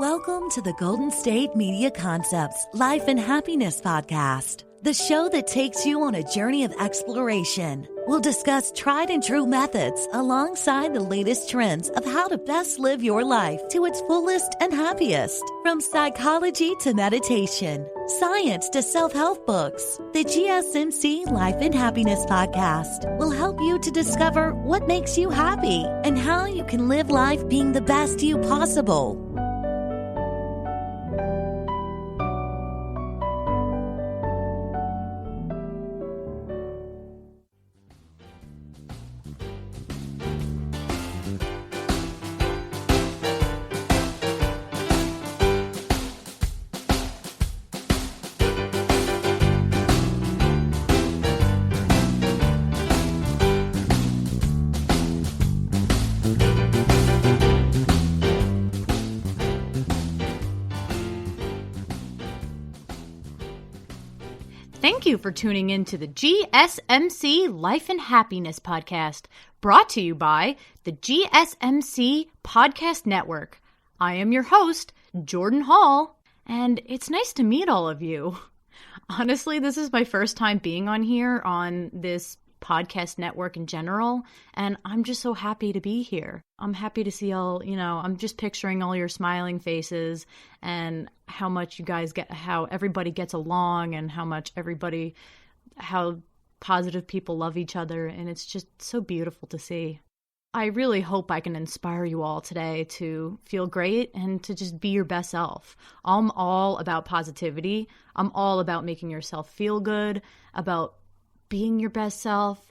Welcome to the Golden State Media Concepts Life and Happiness Podcast, the show that takes you on a journey of exploration. We'll discuss tried and true methods alongside the latest trends of how to best live your life to its fullest and happiest. From psychology to meditation, science to self-help books, the GSMC Life and Happiness Podcast will help you to discover what makes you happy and how you can live life being the best you possible. Thank you for tuning in to the GSMC Life and Happiness Podcast, brought to you by the GSMC Podcast Network. I am your host, Jordan Hall, and it's nice to meet all of you. Honestly, this is my first time being on here on this podcast network in general, and I'm just so happy to be here. I'm happy to see all, I'm just picturing all your smiling faces and how much you guys get, how everybody gets along and how positive people love each other, and it's just so beautiful to see. I really hope I can inspire you all today to feel great and to just be your best self. I'm all about positivity. I'm all about making yourself feel good, about being your best self,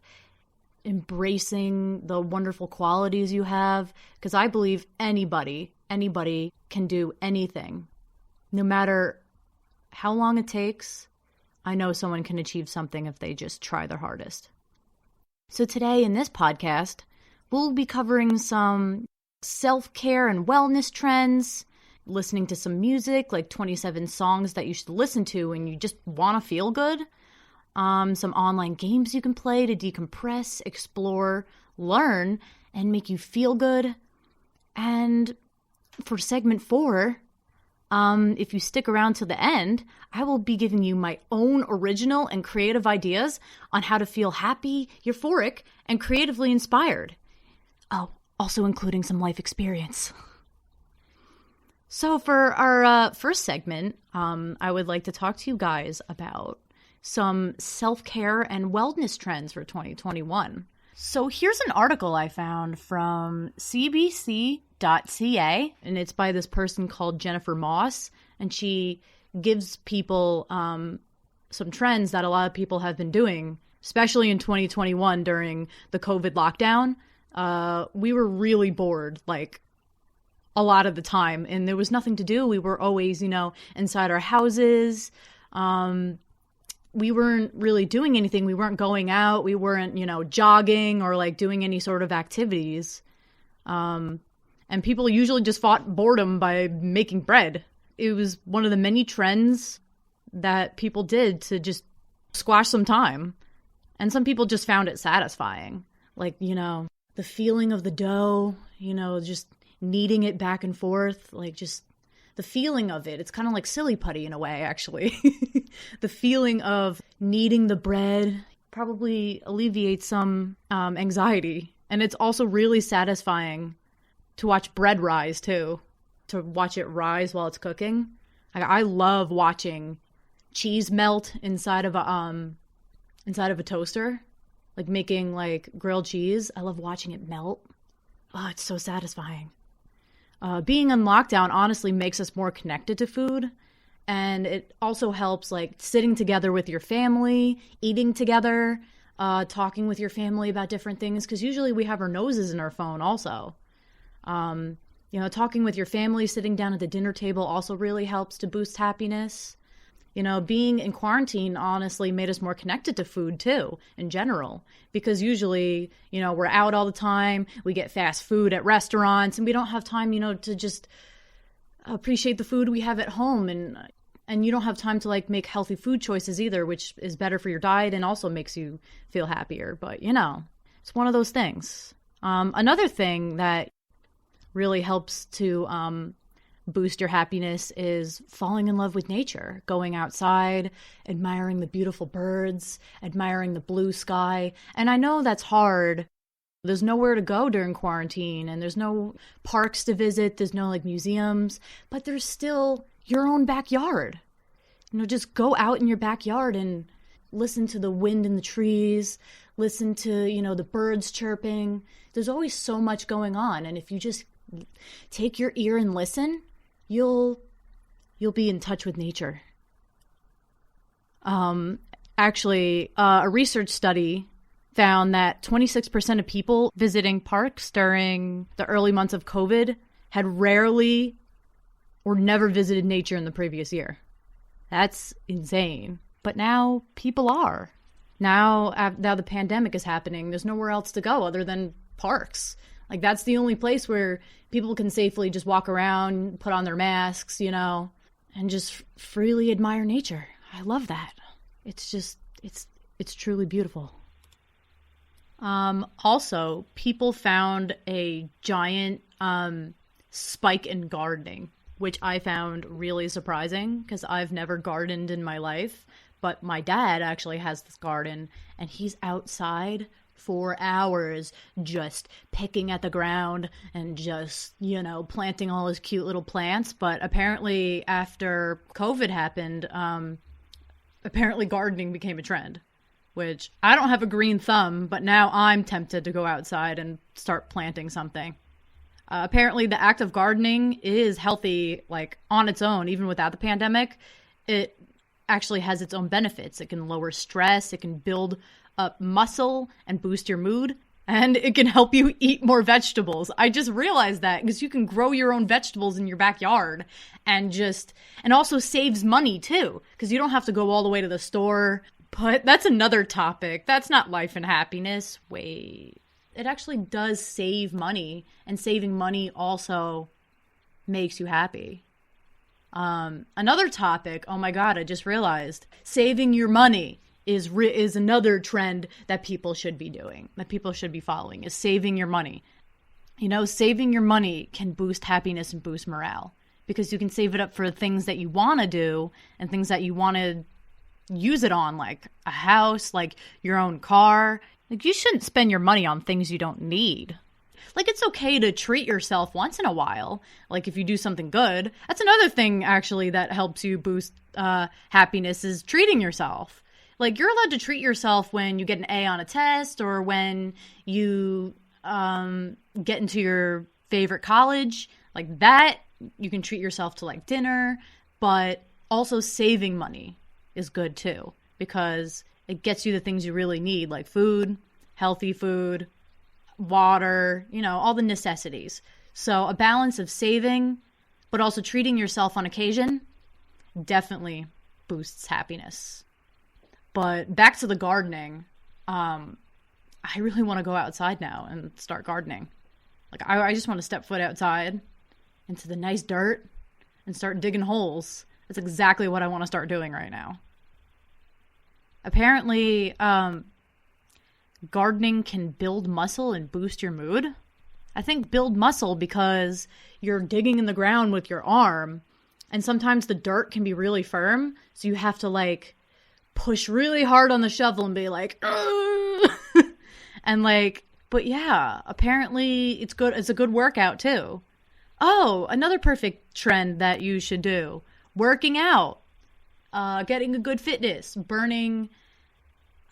embracing the wonderful qualities you have, because I believe anybody can do anything. No matter how long it takes, I know someone can achieve something if they just try their hardest. So today in this podcast, we'll be covering some self-care and wellness trends, listening to some music, like 27 songs that you should listen to when you just want to feel good, some online games you can play to decompress, explore, learn, and make you feel good. And for segment 4, if you stick around to the end, I will be giving you my own original and creative ideas on how to feel happy, euphoric, and creatively inspired. Oh, also including some life experience. So for our first segment, I would like to talk to you guys about some self-care and wellness trends for 2021. So here's an article I found from cbc.ca, and it's by this person called Jennifer Moss, and she gives people some trends that a lot of people have been doing, especially in 2021 during the COVID lockdown. We were really bored, like a lot of the time, and there was nothing to do. We were always, inside our houses. We weren't really doing anything. We weren't going out. We weren't, jogging or like doing any sort of activities. And people usually just fought boredom by making bread. It was one of the many trends that people did to just squash some time. And some people just found it satisfying. Like, the feeling of the dough, just kneading it back and forth, like just the feeling of it. It's kind of like silly putty in a way, actually. The feeling of kneading the bread probably alleviates some anxiety. And it's also really satisfying to watch bread rise, too. To watch it rise while it's cooking. I love watching cheese melt inside of a toaster. Like making like grilled cheese. I love watching it melt. Oh, it's so satisfying. Being on lockdown honestly makes us more connected to food. And it also helps like sitting together with your family, eating together, talking with your family about different things. Because usually we have our noses in our phone also. Talking with your family, sitting down at the dinner table also really helps to boost happiness. Being in quarantine honestly made us more connected to food too, in general. Because usually, we're out all the time, we get fast food at restaurants, and we don't have time, to just appreciate the food we have at home. And you don't have time to like make healthy food choices either, which is better for your diet and also makes you feel happier. But, it's one of those things. Another thing that really helps to boost your happiness is falling in love with nature, going outside, admiring the beautiful birds, admiring the blue sky. And I know that's hard. There's nowhere to go during quarantine, and there's no parks to visit. There's no like museums, but there's still your own backyard. Just go out in your backyard and listen to the wind in the trees, listen to, the birds chirping. There's always so much going on. And if you just take your ear and listen, you'll be in touch with nature. Actually, a research study found that 26% of people visiting parks during the early months of COVID had rarely or never visited nature in the previous year. That's insane. But now people are. Now the pandemic is happening. There's nowhere else to go other than parks. Like, that's the only place where people can safely just walk around, put on their masks, and just freely admire nature. I love that. It's truly beautiful. Also, people found a giant spike in gardening, which I found really surprising because I've never gardened in my life. But my dad actually has this garden, and he's outside for hours just picking at the ground and just, planting all his cute little plants. But apparently after COVID happened, apparently gardening became a trend, which I don't have a green thumb, but now I'm tempted to go outside and start planting something. Apparently the act of gardening is healthy, like on its own, even without the pandemic. It actually has its own benefits. It can lower stress, it can build up muscle and boost your mood, and it can help you eat more vegetables. I just realized that because you can grow your own vegetables in your backyard and also saves money too, because you don't have to go all the way to the store. But that's another topic. That's not life and happiness. Wait, it actually does save money, and saving money also makes you happy. Another topic, oh my God, I just realized, saving your money is another trend that people should be doing, that people should be following, is saving your money. Saving your money can boost happiness and boost morale, because you can save it up for things that you want to do and things that you want to use it on, like a house, like your own car. Like, you shouldn't spend your money on things you don't need. Like, it's okay to treat yourself once in a while. Like, if you do something good, that's another thing actually that helps you boost happiness, is treating yourself. Like, you're allowed to treat yourself when you get an A on a test, or when you get into your favorite college. Like that, you can treat yourself to like dinner, but also saving money is good too, because it gets you the things you really need, like food, healthy food, water, all the necessities. So a balance of saving, but also treating yourself on occasion definitely boosts happiness. But back to the gardening, I really want to go outside now and start gardening. Like, I just want to step foot outside into the nice dirt and start digging holes. That's exactly what I want to start doing right now. Apparently, gardening can build muscle and boost your mood. I think build muscle because you're digging in the ground with your arm, and sometimes the dirt can be really firm, so you have to like push really hard on the shovel and be like, and like, but yeah, apparently it's good. It's a good workout too. Oh, another perfect trend that you should do: working out, getting a good fitness, burning.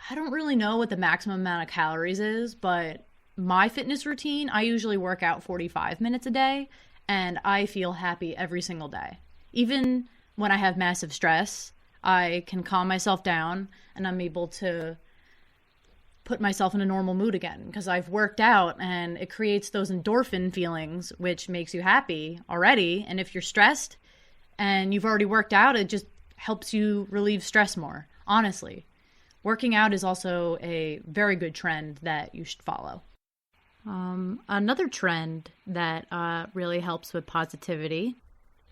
I don't really know what the maximum amount of calories is, but my fitness routine, I usually work out 45 minutes a day, and I feel happy every single day. Even when I have massive stress, I can calm myself down, and I'm able to put myself in a normal mood again, because I've worked out, and it creates those endorphin feelings, which makes you happy already. And if you're stressed and you've already worked out, it just helps you relieve stress more, honestly. Working out is also a very good trend that you should follow. Another trend that really helps with positivity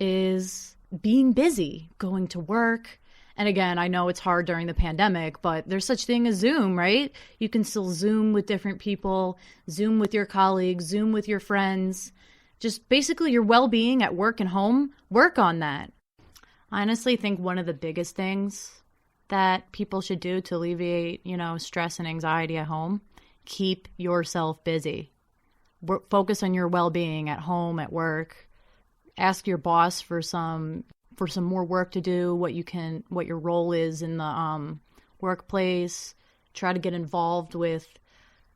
is being busy, going to work. And again, I know it's hard during the pandemic, but there's such thing as Zoom, right? You can still Zoom with different people, Zoom with your colleagues, Zoom with your friends. just basically your well-being at work and home, work on that. I honestly think one of the biggest things that people should do to alleviate, stress and anxiety at home, keep yourself busy. Focus on your well-being at home, at work. Ask your boss for some more work to do, what your role is in the workplace. Try to get involved with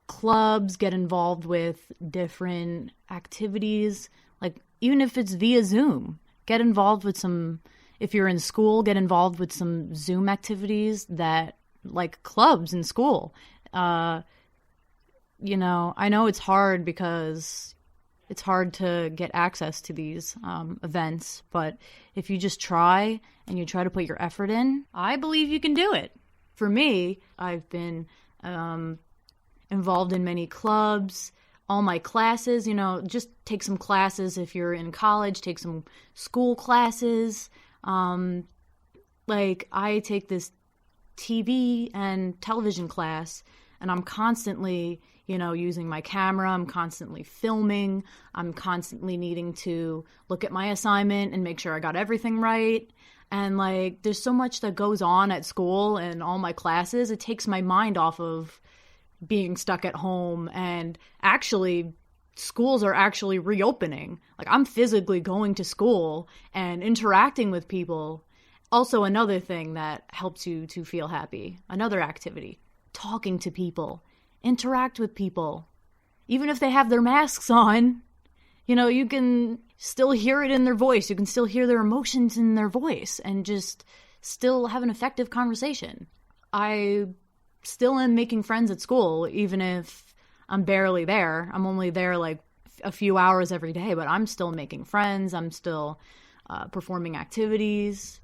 clubs, get involved with different activities, like even if it's via Zoom, get involved with some, if you're in school, get involved with some Zoom activities that, like clubs in school. I know it's hard because it's hard to get access to these events, but if you just try and you try to put your effort in, I believe you can do it. For me, I've been involved in many clubs, all my classes, just take some classes if you're in college, take some school classes. Like I take this TV and television class, and I'm constantly using my camera, I'm constantly filming, I'm constantly needing to look at my assignment and make sure I got everything right. And there's so much that goes on at school and all my classes, it takes my mind off of being stuck at home. And actually, schools are actually reopening. I'm physically going to school and interacting with people. Also, another thing that helps you to feel happy, another activity, talking to people. Interact with people. Even if they have their masks on, you can still hear it in their voice. You can still hear their emotions in their voice and just still have an effective conversation. I still am making friends at school, even if I'm barely there. I'm only there a few hours every day, but I'm still making friends. I'm still performing activities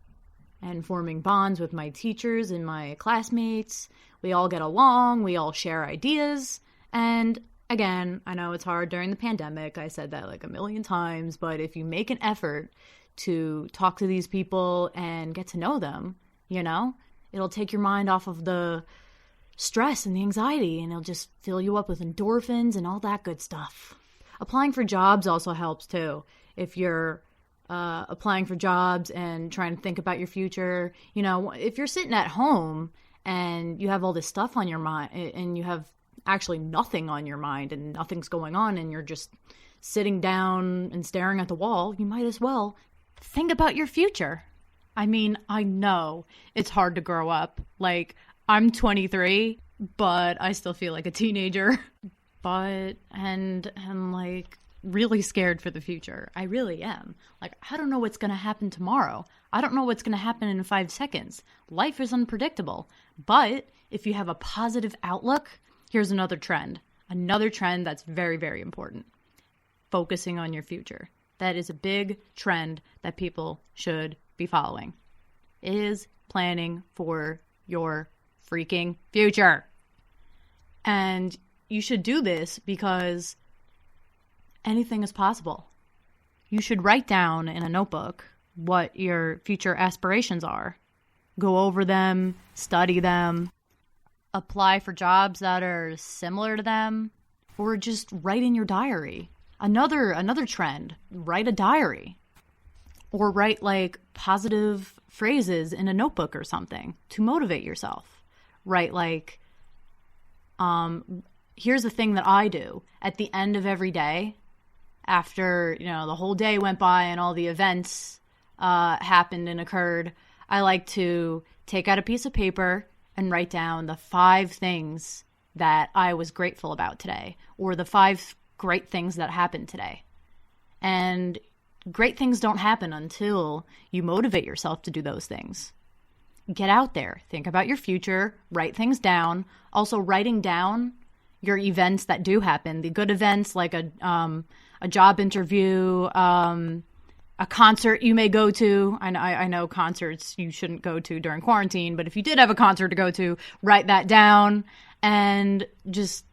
and forming bonds with my teachers and my classmates. We all get along, we all share ideas, and again, I know it's hard during the pandemic, I said that a million times, but if you make an effort to talk to these people and get to know them, it'll take your mind off of the stress and the anxiety, and it'll just fill you up with endorphins and all that good stuff. Applying for jobs also helps too. If you're applying for jobs and trying to think about your future, if you're sitting at home and you have all this stuff on your mind and you have actually nothing on your mind and nothing's going on and you're just sitting down and staring at the wall, you might as well think about your future. I mean, I know it's hard to grow up. I'm 23, but I still feel like a teenager. And really scared for the future. I really am. I don't know what's going to happen tomorrow. I don't know what's going to happen in 5 seconds. Life is unpredictable. But if you have a positive outlook, here's another trend that's very, very important. Focusing on your future. That is a big trend that people should be following. Is planning for your freaking future. And you should do this because anything is possible. You should write down in a notebook what your future aspirations are. Go over them, study them, apply for jobs that are similar to them, or just write in your diary. Another trend, write a diary. Or write positive phrases in a notebook or something to motivate yourself. Write here's the thing that I do at the end of every day. After, the whole day went by and all the events happened and occurred, I like to take out a piece of paper and write down the 5 things that I was grateful about today, or the 5 great things that happened today. And great things don't happen until you motivate yourself to do those things. Get out there, think about your future, write things down. Also, writing down your events that do happen, the good events like a job interview, a concert you may go to. I know concerts you shouldn't go to during quarantine, but if you did have a concert to go to, write that down. And just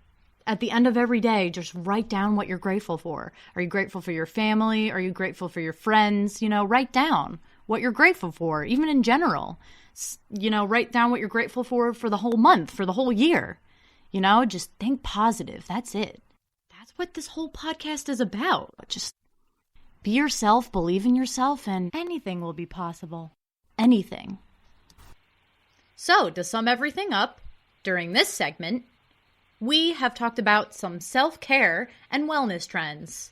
at the end of every day, just write down what you're grateful for. Are you grateful for your family? Are you grateful for your friends? Write down what you're grateful for, even in general. Write down what you're grateful for the whole month, for the whole year. Just think positive. That's it. That's what this whole podcast is about. Just Be yourself, believe in yourself, and anything will be possible. Anything. So, to sum everything up, during this segment, we have talked about some self-care and wellness trends.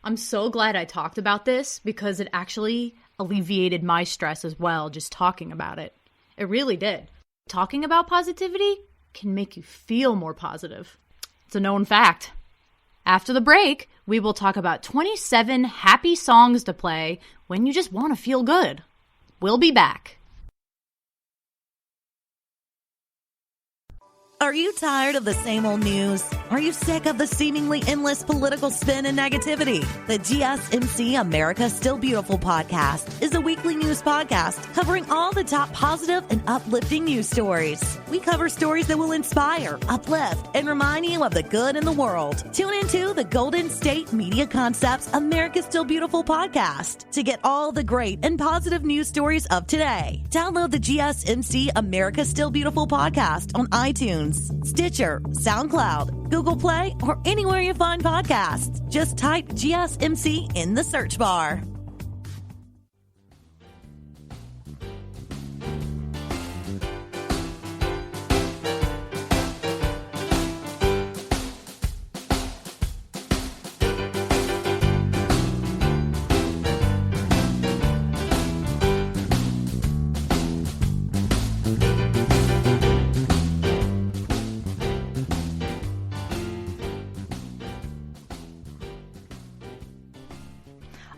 I'm so glad I talked about this because it actually alleviated my stress as well, just talking about it. It really did. Talking about positivity can make you feel more positive. It's a known fact. After the break, we will talk about 27 happy songs to play when you just want to feel good. We'll be back. Are you tired of the same old news? Are you sick of the seemingly endless political spin and negativity? The GSMC America's Still Beautiful podcast is a weekly news podcast covering all the top positive and uplifting news stories. We cover stories that will inspire, uplift, and remind you of the good in the world. Tune into the Golden State Media Concepts America's Still Beautiful podcast to get all the great and positive news stories of today. Download the GSMC America's Still Beautiful podcast on iTunes, Stitcher, SoundCloud, Google Play, or anywhere you find podcasts. Just type GSMC in the search bar.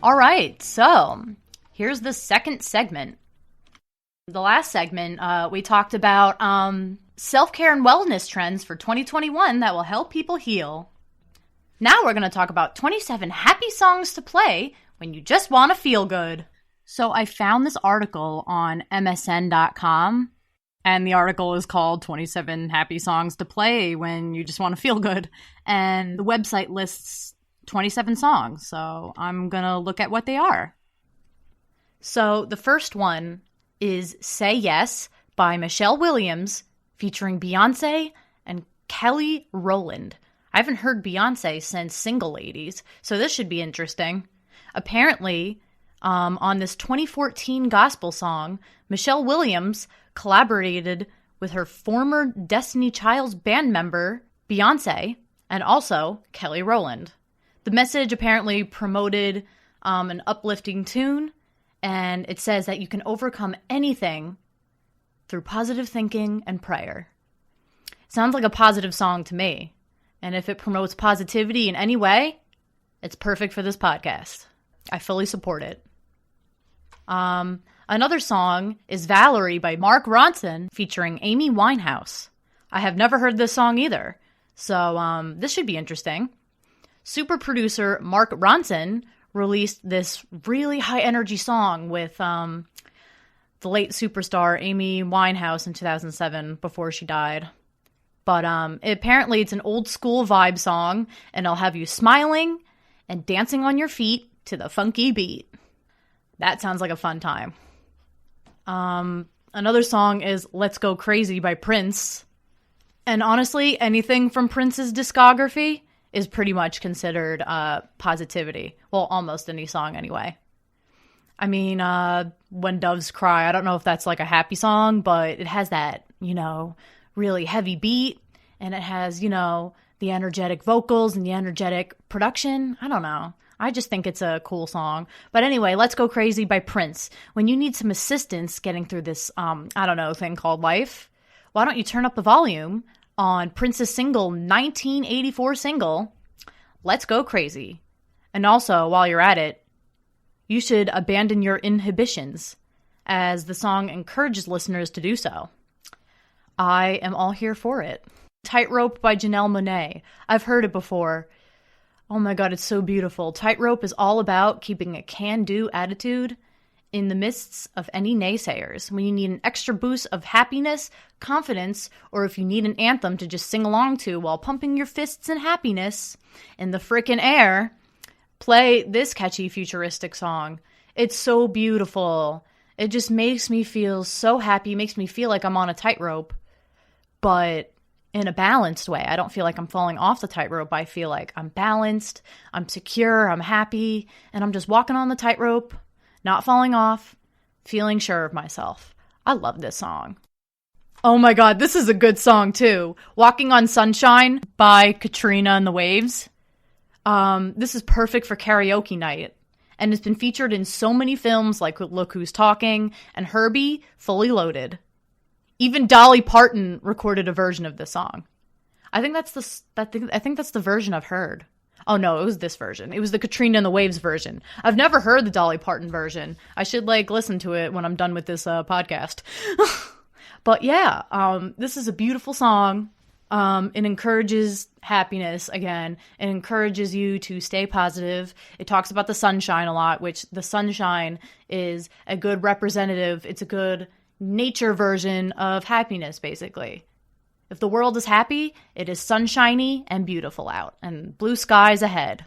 All right, so here's the second segment. The last segment, we talked about self-care and wellness trends for 2021 that will help people heal. Now we're going to talk about 27 happy songs to play when you just want to feel good. So I found this article on MSN.com, and the article is called 27 Happy Songs to Play When You Just Want to Feel Good. And the website lists 27 songs, so I'm gonna look at what they are. So the first one is Say Yes by Michelle Williams featuring Beyonce and Kelly Rowland. I haven't heard Beyonce since Single Ladies, so this should be interesting. Apparently, on this 2014 gospel song, Michelle Williams collaborated with her former Destiny Child's band member, Beyonce, and also Kelly Rowland. The message apparently promoted an uplifting tune, and it says that you can overcome anything through positive thinking and prayer. Sounds like a positive song to me, and if it promotes positivity in any way, it's perfect for this podcast. I fully support it. Another song is Valerie by Mark Ronson featuring Amy Winehouse. I have never heard this song either, so this should be interesting. Super producer Mark Ronson released this really high-energy song with the late superstar Amy Winehouse in 2007 before she died. But apparently it's an old-school vibe song, and it'll have you smiling and dancing on your feet to the funky beat. That sounds like a fun time. Another song is Let's Go Crazy by Prince. And honestly, anything from Prince's discography is pretty much considered positivity. Well, almost any song anyway. I mean, When Doves Cry, I don't know if that's like a happy song, but it has that, really heavy beat, and it has, the energetic vocals and the energetic production. I don't know. I just think it's a cool song. But anyway, Let's Go Crazy by Prince. When you need some assistance getting through this, thing called life, why don't you turn up the volume on Prince's 1984 single, Let's Go Crazy. And also, while you're at it, you should abandon your inhibitions, as the song encourages listeners to do so. I am all here for it. Tightrope by Janelle Monáe. I've heard it before. Oh my god, it's so beautiful. Tightrope is all about keeping a can-do attitude in the midst of any naysayers. When you need an extra boost of happiness, confidence, or if you need an anthem to just sing along to while pumping your fists in happiness in the frickin' air, play this catchy futuristic song. It's so beautiful. It just makes me feel so happy, makes me feel like I'm on a tightrope, but in a balanced way. I don't feel like I'm falling off the tightrope. I feel like I'm balanced, I'm secure, I'm happy, and I'm just walking on the tightrope, not falling off, feeling sure of myself. I love this song. Oh my God, this is a good song too. Walking on Sunshine by Katrina and the Waves. This is perfect for karaoke night. And it's been featured in so many films like Look Who's Talking and Herbie, Fully Loaded. Even Dolly Parton recorded a version of this song. I think that's the version I've heard. Oh no, it was this version. It was the Katrina and the Waves version. I've never heard the Dolly Parton version. I should listen to it when I'm done with this podcast. But yeah, this is a beautiful song. It encourages happiness again. It encourages you to stay positive. It talks about the sunshine a lot, which the sunshine is a good representative. It's a good nature version of happiness, basically. If the world is happy, it is sunshiny and beautiful out, and blue skies ahead.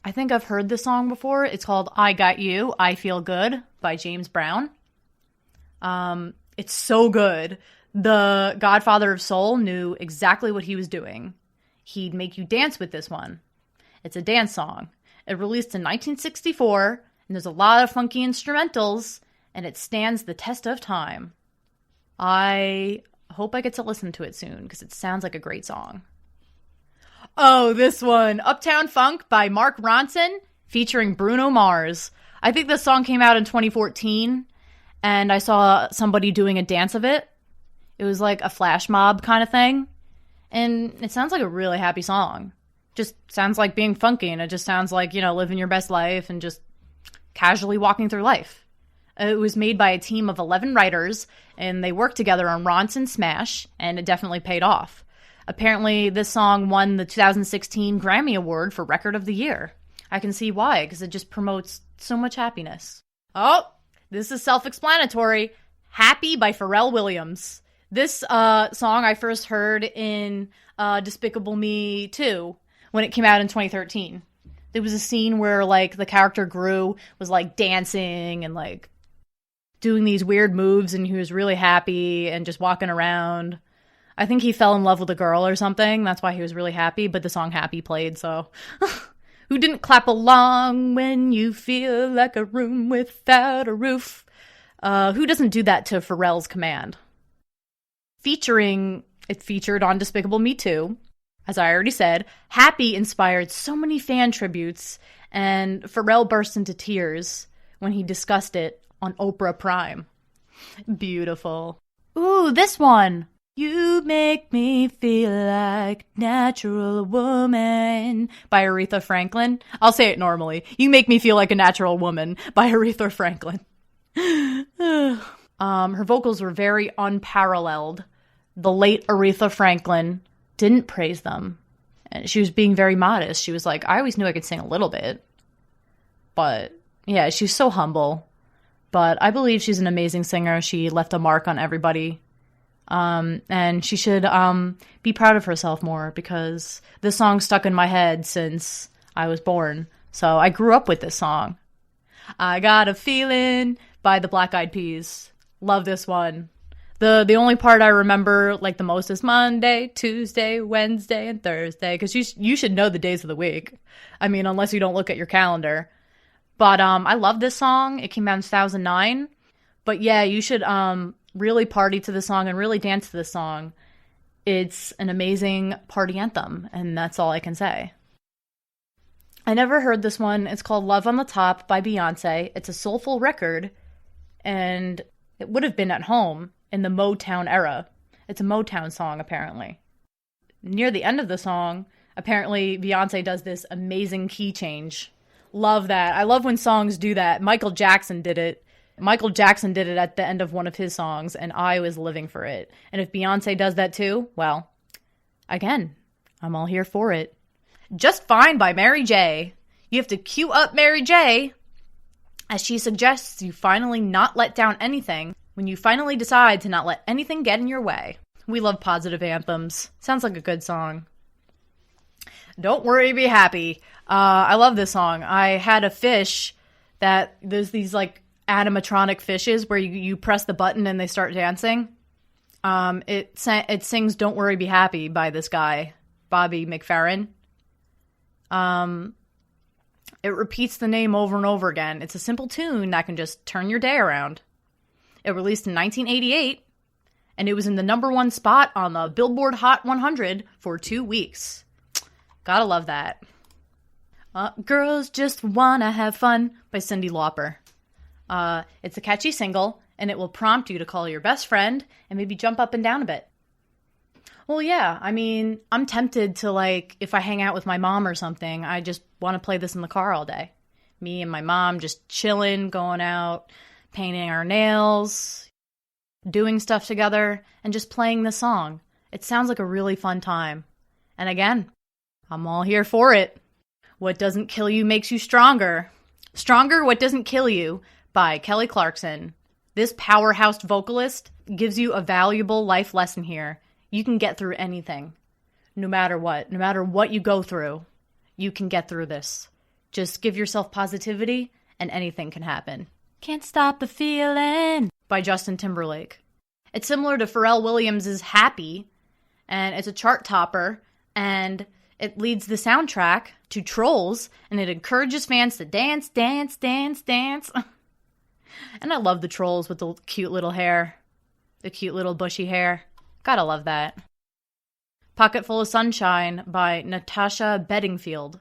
I think I've heard this song before. It's called I Got You, I Feel Good by James Brown. It's so good. The Godfather of Soul knew exactly what he was doing. He'd make you dance with this one. It's a dance song. It released in 1964, and there's a lot of funky instrumentals, and it stands the test of time. I hope I get to listen to it soon, because it sounds like a great song. Oh, this one, Uptown Funk by Mark Ronson, featuring Bruno Mars. I think this song came out in 2014, and I saw somebody doing a dance of it. It was like a flash mob kind of thing. And it sounds like a really happy song. Just sounds like being funky, and it just sounds like, living your best life and just casually walking through life. It was made by a team of 11 writers, and they worked together on Ronson Smash, and it definitely paid off. Apparently, this song won the 2016 Grammy Award for Record of the Year. I can see why, because it just promotes so much happiness. Oh, this is self-explanatory. Happy by Pharrell Williams. This song I first heard in Despicable Me 2 when it came out in 2013. There was a scene where, the character Gru was, dancing and, doing these weird moves, and he was really happy and just walking around. I think he fell in love with a girl or something. That's why he was really happy, but the song Happy played, so... Who didn't clap along when you feel like a room without a roof? Who doesn't do that to Pharrell's command? It featured on Despicable Me 2. As I already said, Happy inspired so many fan tributes, and Pharrell burst into tears when he discussed it on Oprah Prime. Beautiful. Ooh, this one! You make me feel like natural woman by Aretha Franklin. I'll say it normally. You make me feel like a natural woman by Aretha Franklin. Her vocals were very unparalleled. The late Aretha Franklin didn't praise them. And she was being very modest. She was like, I always knew I could sing a little bit. But yeah, she's so humble. But I believe she's an amazing singer. She left a mark on everybody. And she should be proud of herself more, because this song stuck in my head since I was born. So I grew up with this song. I Got a Feeling by the Black Eyed Peas. Love this one. The only part I remember the most is Monday, Tuesday, Wednesday, and Thursday, because you should know the days of the week. I mean, unless you don't look at your calendar. But I love this song. It came out in 2009. But yeah, you should really party to the song and really dance to the song. It's an amazing party anthem, and that's all I can say. I never heard this one. It's called Love on the Top by Beyonce. It's a soulful record, and it would have been at home in the Motown era. It's a Motown song, apparently. Near the end of the song, apparently Beyonce does this amazing key change. Love that. I love when songs do that. Michael Jackson did it. Michael Jackson did it at the end of one of his songs, and I was living for it. And if Beyonce does that too, well, again, I'm all here for it. Just Fine by Mary J. You have to cue up Mary J. as she suggests you finally not let down anything when you finally decide to not let anything get in your way. We love positive anthems. Sounds like a good song. Don't Worry, Be Happy. I love this song. I had a fish that there's these animatronic fishes where you press the button and they start dancing. It sings "Don't Worry, Be Happy" by this guy, Bobby McFerrin. It repeats the name over and over again. It's a simple tune that can just turn your day around. It released in 1988, and it was in the #1 spot on the Billboard Hot 100 for 2 weeks. Gotta love that. Girls Just Wanna Have Fun by Cyndi Lauper. It's a catchy single, and it will prompt you to call your best friend and maybe jump up and down a bit. Well, yeah, I mean, I'm tempted to, like, if I hang out with my mom or something, I just want to play this in the car all day. Me and my mom just chilling, going out, painting our nails, doing stuff together, and just playing this song. It sounds like a really fun time. And again, I'm all here for it. What Doesn't Kill You Makes You Stronger. Stronger, What Doesn't Kill You by Kelly Clarkson. This powerhouse vocalist gives you a valuable life lesson here. You can get through anything, no matter what you go through, you can get through this. Just give yourself positivity and anything can happen. Can't Stop the Feeling by Justin Timberlake. It's similar to Pharrell Williams' Happy, and it's a chart topper, and it leads the soundtrack to Trolls, and it encourages fans to dance, dance, dance, dance. And I love the Trolls with the cute little hair, the cute little bushy hair. Gotta love that. Pocket Full of Sunshine by Natasha Bedingfield.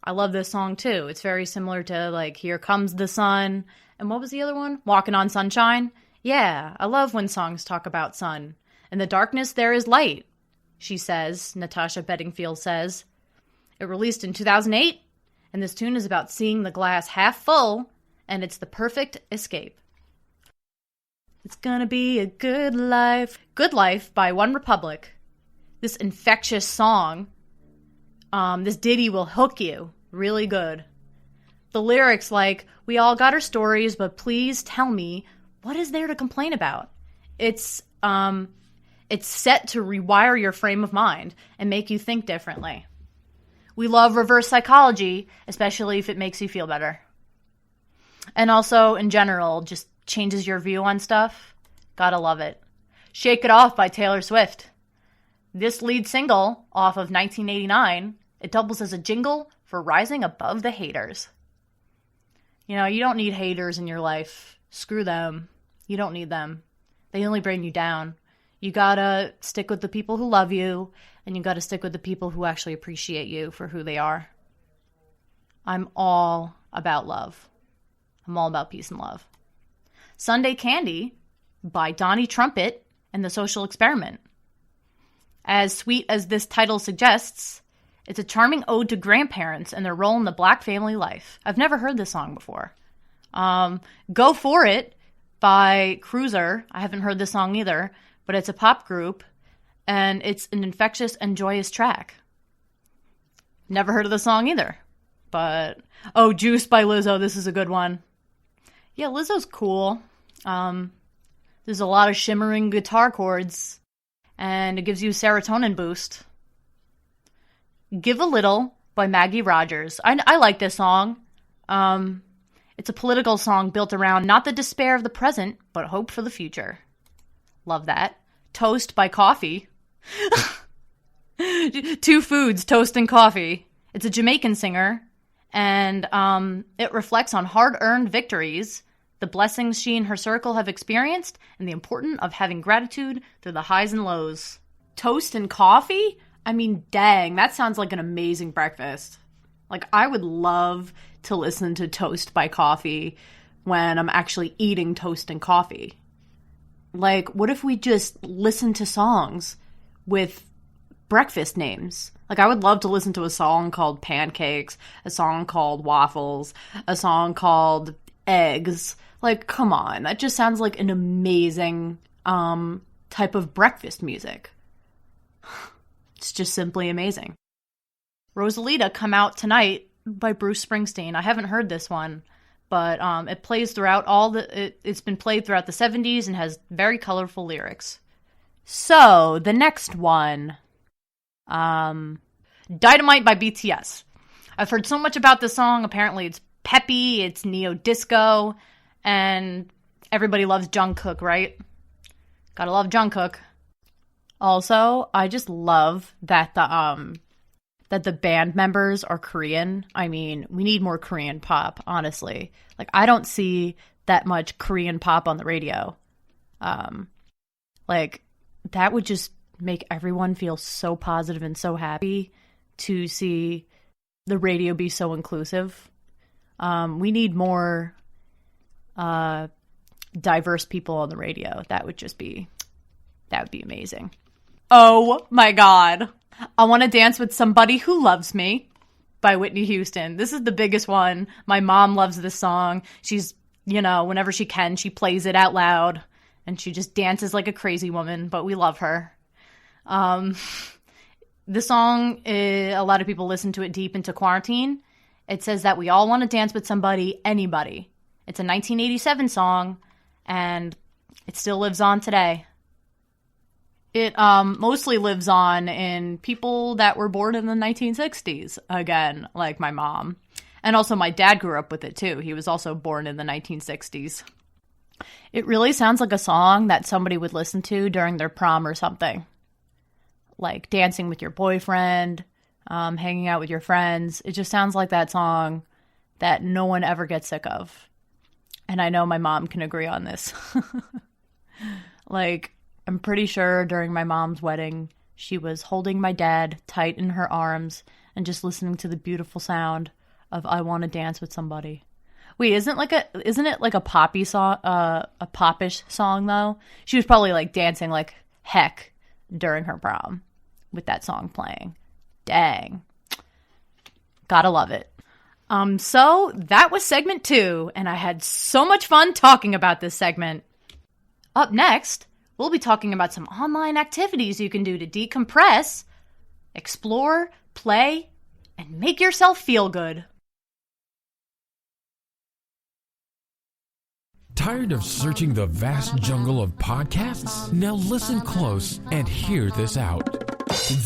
I love this song too. It's very similar to like Here Comes the Sun. And what was the other one? Walking on Sunshine. Yeah, I love when songs talk about sun. In the darkness there is light, she says, Natasha Bedingfield says. It released in 2008, and this tune is about seeing the glass half full, and it's the perfect escape. It's gonna be a good life. Good Life by One Republic. This infectious song, this ditty will hook you really good. The lyrics like, we all got our stories, but please tell me, what is there to complain about? It's set to rewire your frame of mind and make you think differently. We love reverse psychology, especially if it makes you feel better. And also, in general, just changes your view on stuff. Gotta love it. Shake It Off by Taylor Swift. This lead single off of 1989, it doubles as a jingle for rising above the haters. You know, you don't need haters in your life. Screw them. You don't need them. They only bring you down. You gotta stick with the people who love you, and you gotta stick with the people who actually appreciate you for who they are. I'm all about love. I'm all about peace and love. Sunday Candy by Donnie Trumpet and the Social Experiment. As sweet as this title suggests, it's a charming ode to grandparents and their role in the Black family life. I've never heard this song before. Go For It by Cruiser. I haven't heard this song either, but it's a pop group, and it's an infectious and joyous track. Never heard of the song either, but... Oh, Juice by Lizzo. This is a good one. Yeah, Lizzo's cool. There's a lot of shimmering guitar chords, and it gives you a serotonin boost. Give a Little by Maggie Rogers. I like this song. It's a political song built around not the despair of the present, but hope for the future. Love that. Toast by Coffee. Two foods, toast and coffee. It's a Jamaican singer, and it reflects on hard-earned victories, the blessings she and her circle have experienced, and the importance of having gratitude through the highs and lows. Toast and coffee? I mean, dang, that sounds like an amazing breakfast. Like, I would love to listen to Toast by Coffee when I'm actually eating toast and coffee. Like, what if we just listen to songs with breakfast names? Like, I would love to listen to a song called Pancakes, a song called Waffles, a song called Eggs. Like, come on. That just sounds like an amazing type of breakfast music. It's just simply amazing. Rosalita, Come Out Tonight by Bruce Springsteen. I haven't heard this one, but it plays throughout it's been played throughout the 70s and has very colorful lyrics. So, the next one, Dynamite by BTS. I've heard so much about this song. Apparently it's peppy, it's neo-disco, and everybody loves Jungkook, right? Gotta love Jungkook. Also, I just love that the band members are Korean. I mean, we need more Korean pop, honestly. Like, I don't see that much Korean pop on the radio. Like, that would just make everyone feel so positive and so happy to see the radio be so inclusive. We need more diverse people on the radio. That would be amazing. Oh my God. I Want to Dance with Somebody Who Loves Me by Whitney Houston. This is the biggest one. My mom loves this song. She's, whenever she can, she plays it out loud and she just dances like a crazy woman, but we love her. The song, a lot of people listen to it deep into quarantine. It says that we all want to dance with somebody, anybody. It's a 1987 song, and it still lives on today. It mostly lives on in people that were born in the 1960s, again, like my mom. And also my dad grew up with it, too. He was also born in the 1960s. It really sounds like a song that somebody would listen to during their prom or something. Like dancing with your boyfriend, hanging out with your friends. It just sounds like that song that no one ever gets sick of. And I know my mom can agree on this. Like, I'm pretty sure during my mom's wedding, she was holding my dad tight in her arms and just listening to the beautiful sound of I Want to Dance with Somebody. Wait, isn't it like a poppy song, a popish song though? She was probably like dancing like heck during her prom with that song playing. Dang. Gotta love it. So that was segment 2, and I had so much fun talking about this segment. Up next, we'll be talking about some online activities you can do to decompress, explore, play, and make yourself feel good. Tired of searching the vast jungle of podcasts? Now listen close and hear this out.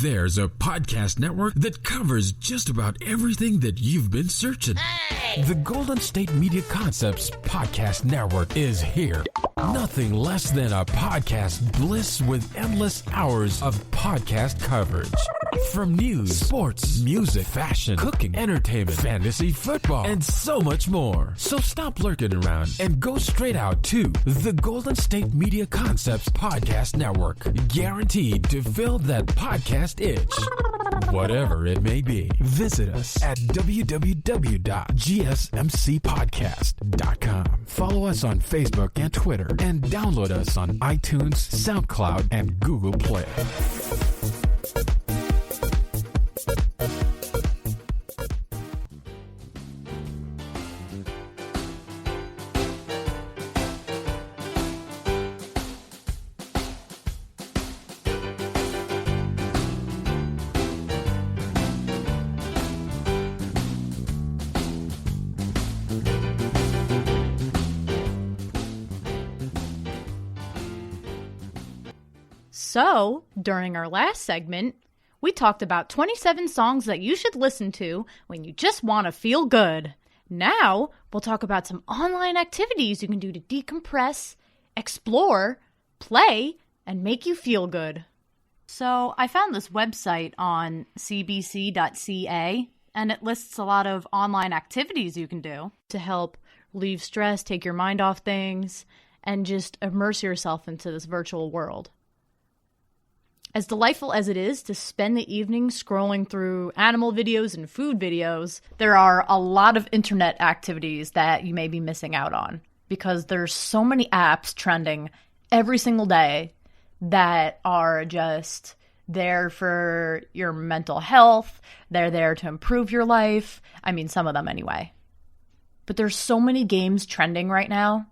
There's a podcast network that covers just about everything that you've been searching. Hey! The Golden State Media Concepts Podcast Network is here. Nothing less than a podcast bliss with endless hours of podcast coverage. From news, sports, music, fashion, cooking, entertainment, fantasy, football, and so much more. So stop lurking around and go straight out to the Golden State Media Concepts Podcast Network. Guaranteed to fill that podcast itch. Whatever it may be. Visit us at www.gsmcpodcast.com. Follow us on Facebook and Twitter, and download us on iTunes, SoundCloud, and Google Play. So, during our last segment, we talked about 27 songs that you should listen to when you just want to feel good. Now, we'll talk about some online activities you can do to decompress, explore, play, and make you feel good. So, I found this website on cbc.ca, and it lists a lot of online activities you can do to help relieve stress, take your mind off things, and just immerse yourself into this virtual world. As delightful as it is to spend the evening scrolling through animal videos and food videos, there are a lot of internet activities that you may be missing out on because there's so many apps trending every single day that are just there for your mental health. They're there to improve your life. I mean, some of them anyway. But there's so many games trending right now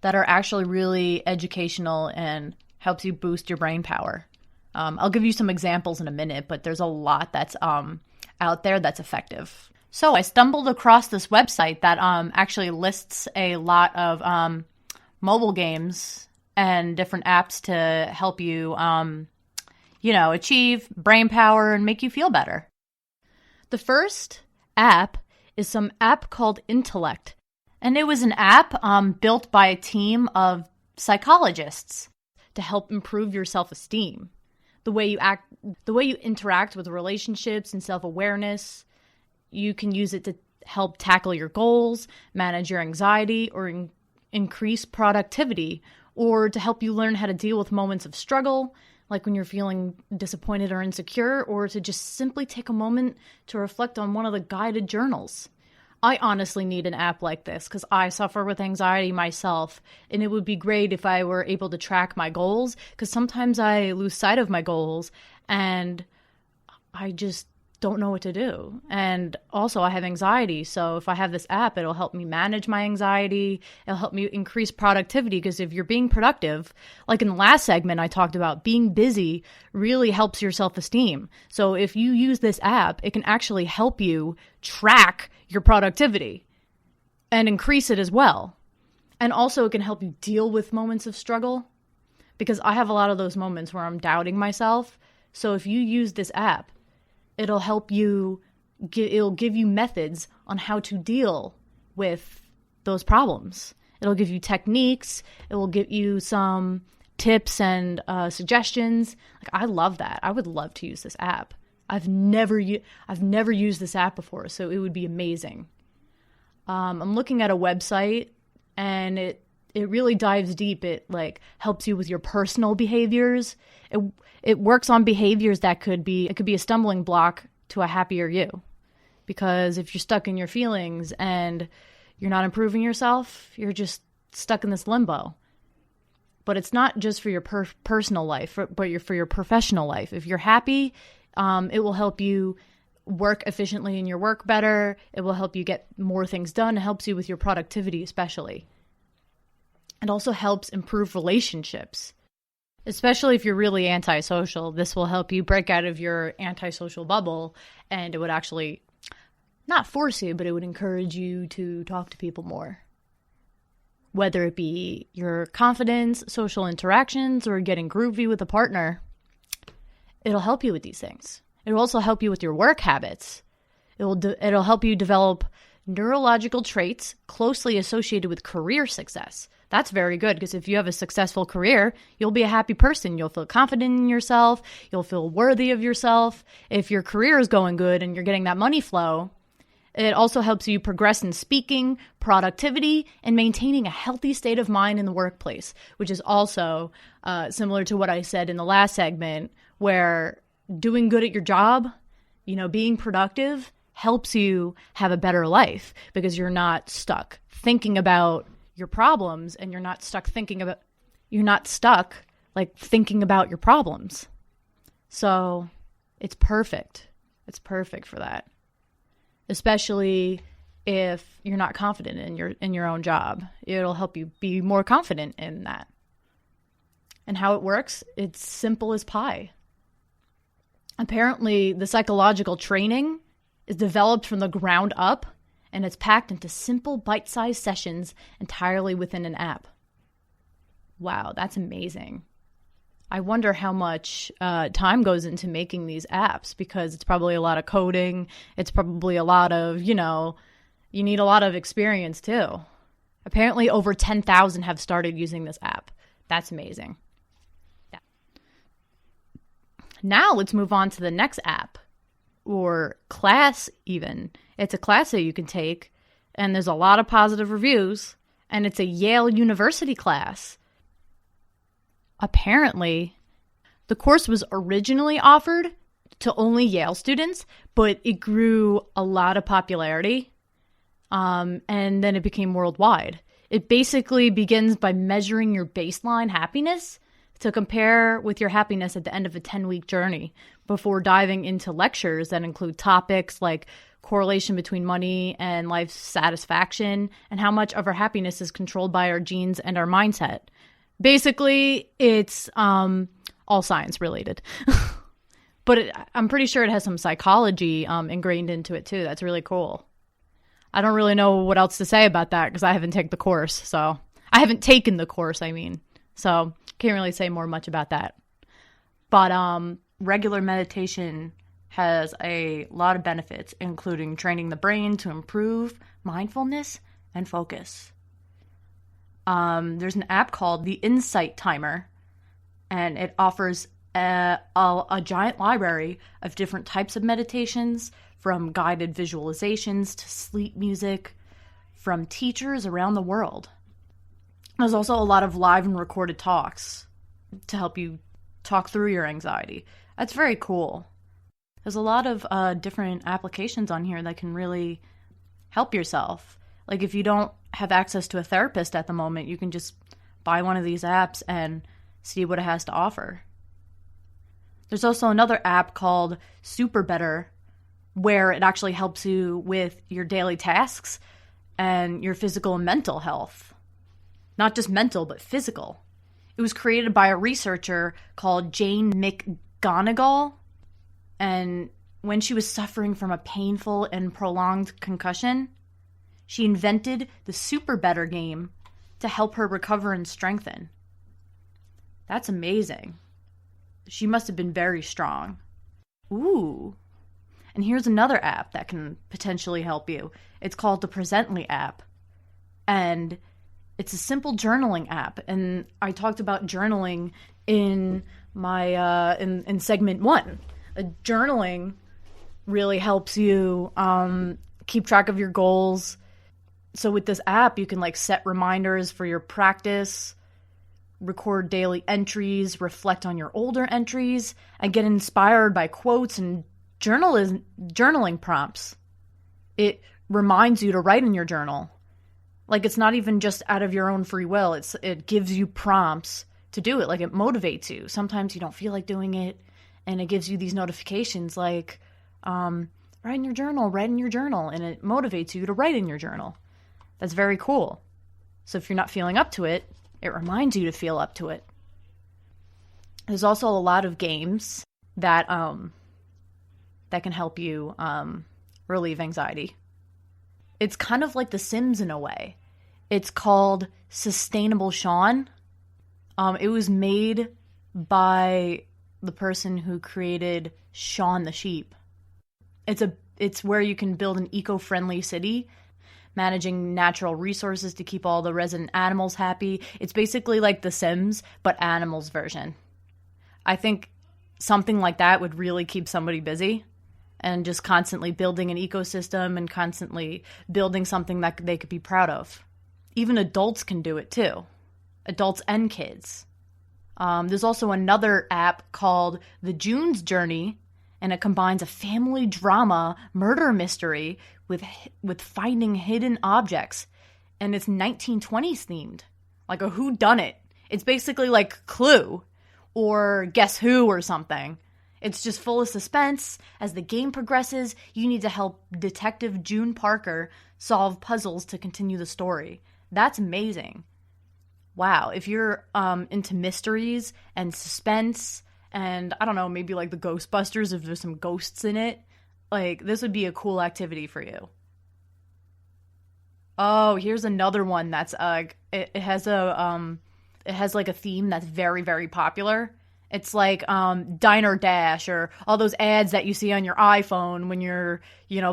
that are actually really educational and helps you boost your brain power. I'll give you some examples in a minute, but there's a lot that's out there that's effective. So I stumbled across this website that actually lists a lot of mobile games and different apps to help you, achieve brain power and make you feel better. The first app is some app called Intellect, and it was an app built by a team of psychologists to help improve your self-esteem. The way you interact with relationships and self-awareness. You can use it to help tackle your goals, manage your anxiety, or increase productivity, or to help you learn how to deal with moments of struggle, like when you're feeling disappointed or insecure, or to just simply take a moment to reflect on one of the guided journals. I honestly need an app like this because I suffer with anxiety myself, and it would be great if I were able to track my goals, because sometimes I lose sight of my goals and I just don't know what to do. And also I have anxiety, so if I have this app, it'll help me manage my anxiety. It'll help me increase productivity, because if you're being productive, like in the last segment I talked about, being busy really helps your self-esteem. So if you use this app, it can actually help you track your productivity and increase it as well. And also it can help you deal with moments of struggle, because I have a lot of those moments where I'm doubting myself. So if you use this app, it'll help you, it'll give you methods on how to deal with those problems. It'll give you techniques. It will give you some tips and suggestions. Like, I love that. I would love to use this app. I've never used this app before, so it would be amazing. I'm looking at a website, and it really dives deep. It like helps you with your personal behaviors. It works on behaviors that could be a stumbling block to a happier you. Because if you're stuck in your feelings and you're not improving yourself, you're just stuck in this limbo. But it's not just for your personal life, but for your professional life. If you're happy, it will help you work efficiently in your work better. It will help you get more things done. It helps you with your productivity especially. It also helps improve relationships. Especially if you're really antisocial, this will help you break out of your antisocial bubble, and it would actually not force you, but it would encourage you to talk to people more. Whether it be your confidence, social interactions, or getting groovy with a partner, it'll help you with these things. It'll also help you with your work habits. It'll help you develop neurological traits closely associated with career success. That's very good, because if you have a successful career, you'll be a happy person. You'll feel confident in yourself. You'll feel worthy of yourself. If your career is going good and you're getting that money flow, it also helps you progress in speaking, productivity, and maintaining a healthy state of mind in the workplace, which is also similar to what I said in the last segment, where doing good at your job, being productive, helps you have a better life, because you're not stuck thinking about your problems, and you're not stuck thinking about your problems. So it's perfect. It's perfect for that. Especially if you're not confident in your own job. It'll help you be more confident in that. And how it works, it's simple as pie. Apparently, the psychological training is developed from the ground up, and it's packed into simple bite-sized sessions entirely within an app. Wow, that's amazing. I wonder how much time goes into making these apps, because it's probably a lot of coding. It's probably a lot of, you need a lot of experience too. Apparently over 10,000 have started using this app. That's amazing. Yeah. Now let's move on to the next app, or class even. It's a class that you can take, and there's a lot of positive reviews, and it's a Yale University class. Apparently, the course was originally offered to only Yale students, but it grew a lot of popularity, and then it became worldwide. It basically begins by measuring your baseline happiness to compare with your happiness at the end of a 10-week journey, before diving into lectures that include topics like correlation between money and life satisfaction, and how much of our happiness is controlled by our genes and our mindset. Basically, it's all science related. But I'm pretty sure it has some psychology ingrained into it too. That's really cool. I don't really know what else to say about that, because I haven't taken the course. So can't really say much about that. But regular meditation has a lot of benefits, including training the brain to improve mindfulness and focus. There's an app called the Insight Timer and it offers a giant library of different types of meditations, from guided visualizations to sleep music, from teachers around the world. There's also a lot of live and recorded talks to help you talk through your anxiety. That's very cool. There's a lot of different applications on here that can really help yourself. Like if you don't have access to a therapist at the moment, you can just buy one of these apps and see what it has to offer. There's also another app called Super Better, where it actually helps you with your daily tasks and your physical and mental health. Not just mental, but physical. It was created by a researcher called Jane McGonigal, and when she was suffering from a painful and prolonged concussion, she invented the Super Better game to help her recover and strengthen. That's amazing. She must have been very strong. Ooh. And here's another app that can potentially help you. It's called the Presently app. And it's a simple journaling app. And I talked about journaling in my in segment 1. Journaling really helps you keep track of your goals. So with this app, you can like set reminders for your practice, record daily entries, reflect on your older entries, and get inspired by quotes and journaling prompts. It reminds you to write in your journal. Like it's not even just out of your own free will. It gives you prompts to do it. Like it motivates you. Sometimes you don't feel like doing it, and it gives you these notifications like, write in your journal, and it motivates you to write in your journal. That's very cool. So if you're not feeling up to it, it reminds you to feel up to it. There's also a lot of games that can help you relieve anxiety. It's kind of like The Sims in a way. It's called Sustainable Shaun. It was made by the person who created Shaun the Sheep. It's where you can build an eco-friendly city, managing natural resources to keep all the resident animals happy. It's basically like The Sims, but animals version. I think something like that would really keep somebody busy, and just constantly building an ecosystem and constantly building something that they could be proud of. Even adults can do it too. Adults and kids. There's also another app called The June's Journey, and it combines a family drama murder mystery with finding hidden objects. And it's 1920s themed. Like a whodunit. It's basically like Clue or Guess Who or something. It's just full of suspense. As the game progresses, you need to help Detective June Parker solve puzzles to continue the story. That's amazing. Wow, if you're into mysteries and suspense, and I don't know, maybe like the Ghostbusters if there's some ghosts in it, like this would be a cool activity for you. Oh, here's another one that's it has like a theme that's very, very popular. It's like Diner Dash or all those ads that you see on your iPhone when you're,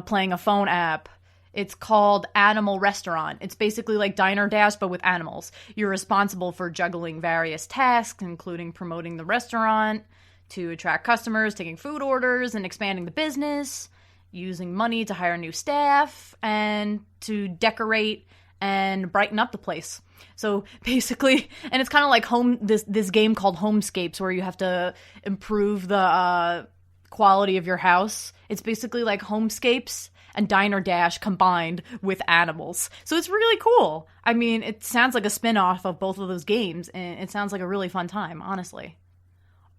playing a phone app. It's called Animal Restaurant. It's basically like Diner Dash, but with animals. You're responsible for juggling various tasks, including promoting the restaurant, to attract customers, taking food orders, and expanding the business, using money to hire new staff, and to decorate and brighten up the place. So basically, and it's kind of like this game called Homescapes, where you have to improve the quality of your house. It's basically like Homescapes and Diner Dash combined with animals. So it's really cool. I mean, it sounds like a spin-off of both of those games, and it sounds like a really fun time, honestly.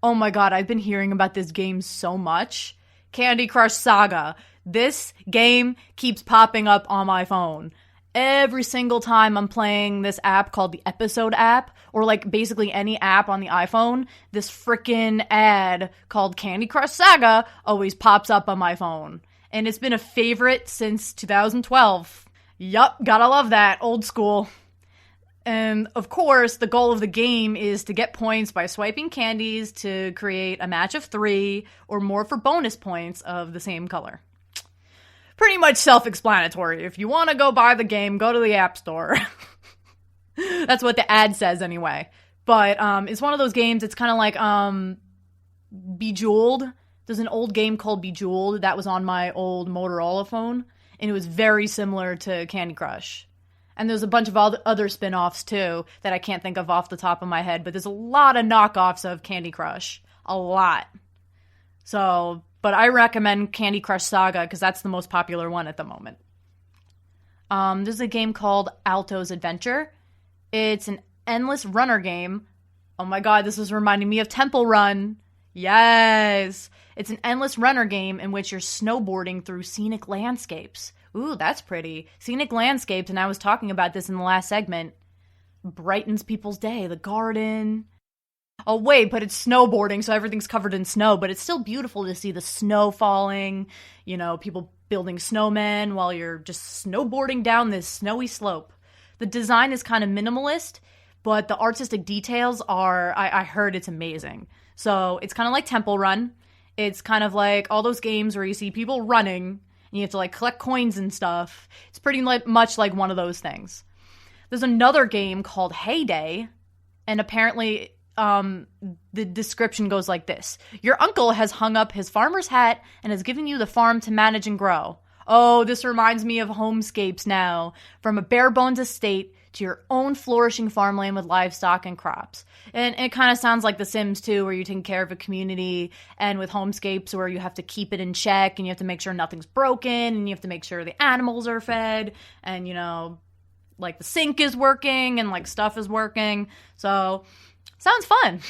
Oh my god, I've been hearing about this game so much. Candy Crush Saga. This game keeps popping up on my phone. Every single time I'm playing this app called the Episode app, or like basically any app on the iPhone, this frickin' ad called Candy Crush Saga always pops up on my phone. And it's been a favorite since 2012. Yup, gotta love that. Old school. And of course, the goal of the game is to get points by swiping candies to create a match of 3 or more for bonus points of the same color. Pretty much self-explanatory. If you want to go buy the game, go to the App Store. That's what the ad says anyway. But it's one of those games, it's kind of like Bejeweled. There's an old game called Bejeweled that was on my old Motorola phone, and it was very similar to Candy Crush. And there's a bunch of other spin-offs, too, that I can't think of off the top of my head, but there's a lot of knockoffs of Candy Crush. A lot. So, but I recommend Candy Crush Saga, because that's the most popular one at the moment. There's a game called Alto's Adventure. It's an endless runner game. Oh my god, this is reminding me of Temple Run. Yes! It's an endless runner game in which you're snowboarding through scenic landscapes. Ooh, that's pretty. Scenic landscapes, and I was talking about this in the last segment, brightens people's day. The garden. Oh, wait, but it's snowboarding, so everything's covered in snow, but it's still beautiful to see the snow falling, you know, people building snowmen while you're just snowboarding down this snowy slope. The design is kind of minimalist, but the artistic details are, I heard it's amazing. So it's kind of like Temple Run. It's kind of like all those games where you see people running, and you have to like collect coins and stuff. It's pretty much like one of those things. There's another game called Heyday, and apparently the description goes like this. Your uncle has hung up his farmer's hat and has given you the farm to manage and grow. Oh, this reminds me of homescapes now. From a bare bones estate to your own flourishing farmland with livestock and crops. And it kind of sounds like The Sims too, where you're taking care of a community, and with homescapes where you have to keep it in check and you have to make sure nothing's broken and you have to make sure the animals are fed and, you know, like the sink is working and like stuff is working. So, sounds fun.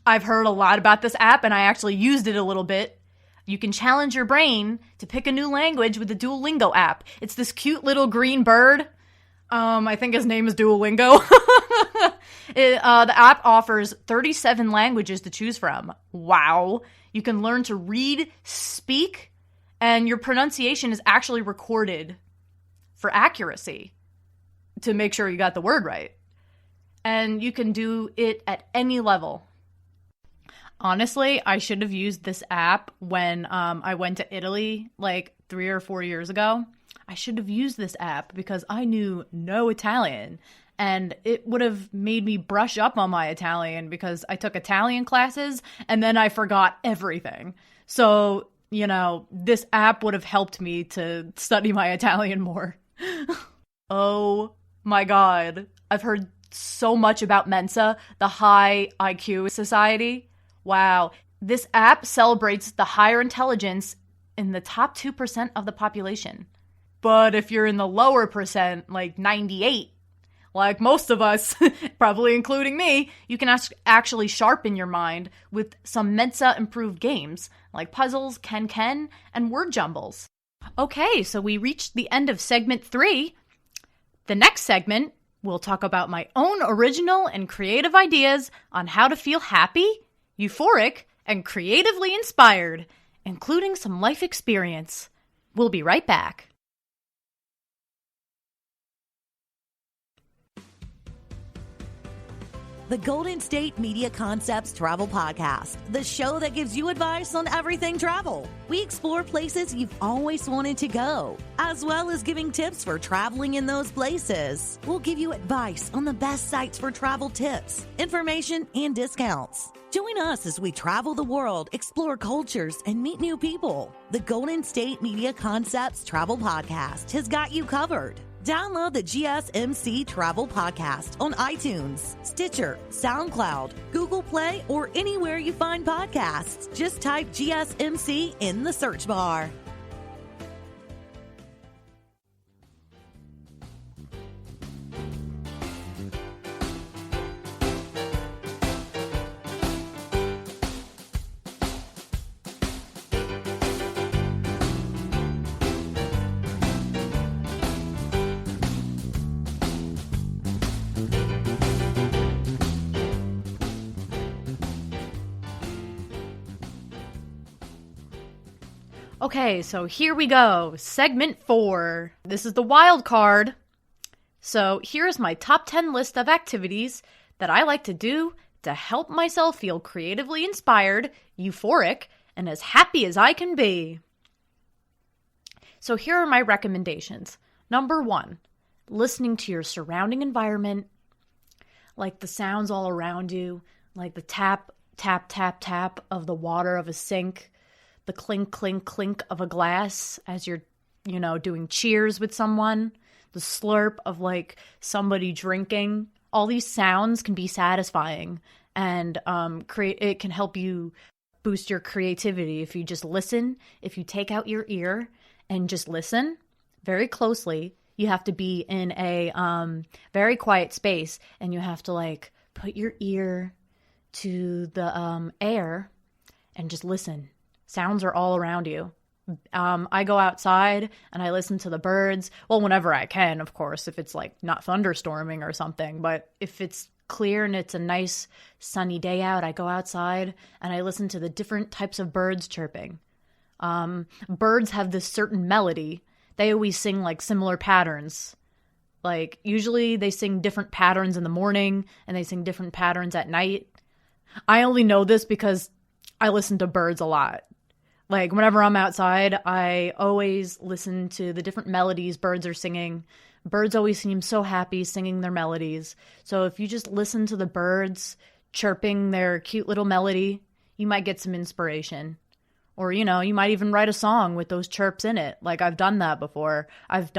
I've heard a lot about this app and I actually used it a little bit. You can challenge your brain to pick a new language with the Duolingo app. It's this cute little green bird. I think his name is Duolingo. The app offers 37 languages to choose from. Wow. You can learn to read, speak, and your pronunciation is actually recorded for accuracy to make sure you got the word right. And you can do it at any level. Honestly, I should have used this app when I went to Italy like 3 or 4 years ago. I should have used this app because I knew no Italian, and it would have made me brush up on my Italian because I took Italian classes and then I forgot everything. So, you know, this app would have helped me to study my Italian more. Oh my god. I've heard so much about Mensa, the high IQ society. Wow. This app celebrates the higher intelligence in the top 2% of the population. But if you're in the lower percent, like 98, like most of us, probably including me, you can actually sharpen your mind with some Mensa-improved games, like puzzles, Ken, and word jumbles. Okay, so we reached the end of segment 3. The next segment, we'll talk about my own original and creative ideas on how to feel happy, euphoric, and creatively inspired, including some life experience. We'll be right back. The Golden State Media Concepts Travel Podcast, the show that gives you advice on everything travel. We explore places you've always wanted to go, as well as giving tips for traveling in those places. We'll give you advice on the best sites for travel tips, information, and discounts. Join us as we travel the world, explore cultures, and meet new people. The Golden State Media Concepts Travel Podcast has got you covered. Download the GSMC Travel Podcast on iTunes, Stitcher, SoundCloud, Google Play, or anywhere you find podcasts. Just type GSMC in the search bar. Okay, so here we go. Segment 4. This is the wild card. So here's my top 10 list of activities that I like to do to help myself feel creatively inspired, euphoric, and as happy as I can be. So here are my recommendations. Number 1, listening to your surrounding environment. like the sounds all around you, like the tap, tap, tap, tap of the water of a sink, the clink, clink, clink of a glass as you're, doing cheers with someone, the slurp of like somebody drinking. All these sounds can be satisfying, and it can help you boost your creativity if you just listen. If you take out your ear and just listen very closely. You have to be in a very quiet space, and you have to like put your ear to the air and just listen. Sounds are all around you. I go outside and I listen to the birds. Well, whenever I can, of course, if it's like not thunderstorming or something. But if it's clear and it's a nice sunny day out, I go outside and I listen to the different types of birds chirping. Birds have this certain melody. They always sing like similar patterns. Like usually they sing different patterns in the morning and they sing different patterns at night. I only know this because I listen to birds a lot. Like whenever I'm outside, I always listen to the different melodies birds are singing. Birds always seem so happy singing their melodies. So if you just listen to the birds chirping their cute little melody, you might get some inspiration. Or, you might even write a song with those chirps in it. Like I've done that before. I've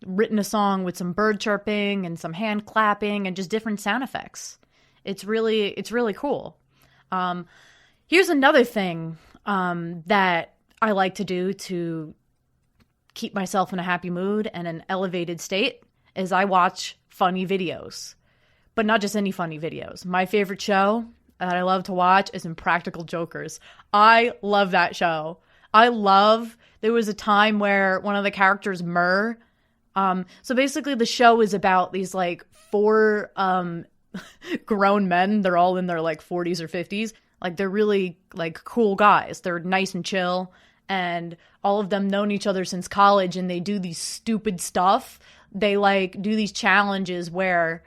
written a song with some bird chirping and some hand clapping and just different sound effects. It's really cool. Here's another thing that I like to do to keep myself in a happy mood and an elevated state is I watch funny videos. But not just any funny videos. My favorite show that I love to watch is Impractical Jokers. I love that show. There was a time where one of the characters, Murr, so basically the show is about these like 4 grown men. They're all in their like 40s or 50s. Like they're really like cool guys. They're nice and chill, and all of them known each other since college, and they do these stupid stuff. They like do these challenges where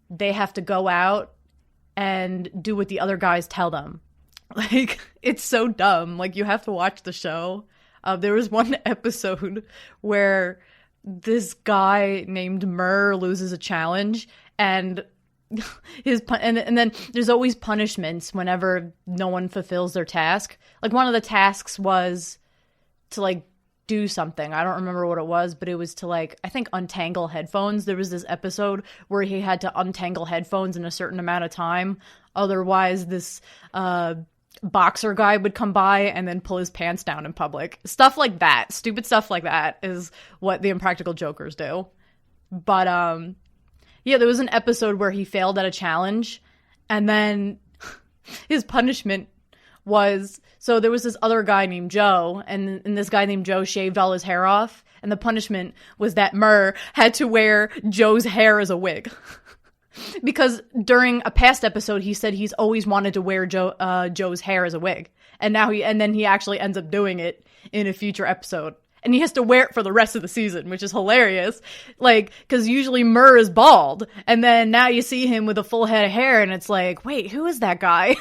they have to go out and do what the other guys tell them. Like, it's so dumb. Like, you have to watch the show. There was one episode where this guy named Murr loses a challenge, and and then there's always punishments whenever no one fulfills their task. Like, one of the tasks was to, like, do something. I don't remember what it was, but it was to, like, I think untangle headphones. There was this episode where he had to untangle headphones in a certain amount of time. Otherwise, this boxer guy would come by and then pull his pants down in public. Stuff like that. Stupid stuff like that is what the Impractical Jokers do. But, yeah, there was an episode where he failed at a challenge, and then his punishment was, so there was this other guy named Joe, and this guy named Joe shaved all his hair off, and the punishment was that Murr had to wear Joe's hair as a wig. Because during a past episode, he said he's always wanted to wear Joe's hair as a wig, and then he actually ends up doing it in a future episode. And he has to wear it for the rest of the season, which is hilarious. Like, because usually Murr is bald, and then now you see him with a full head of hair, and it's like, wait, who is that guy?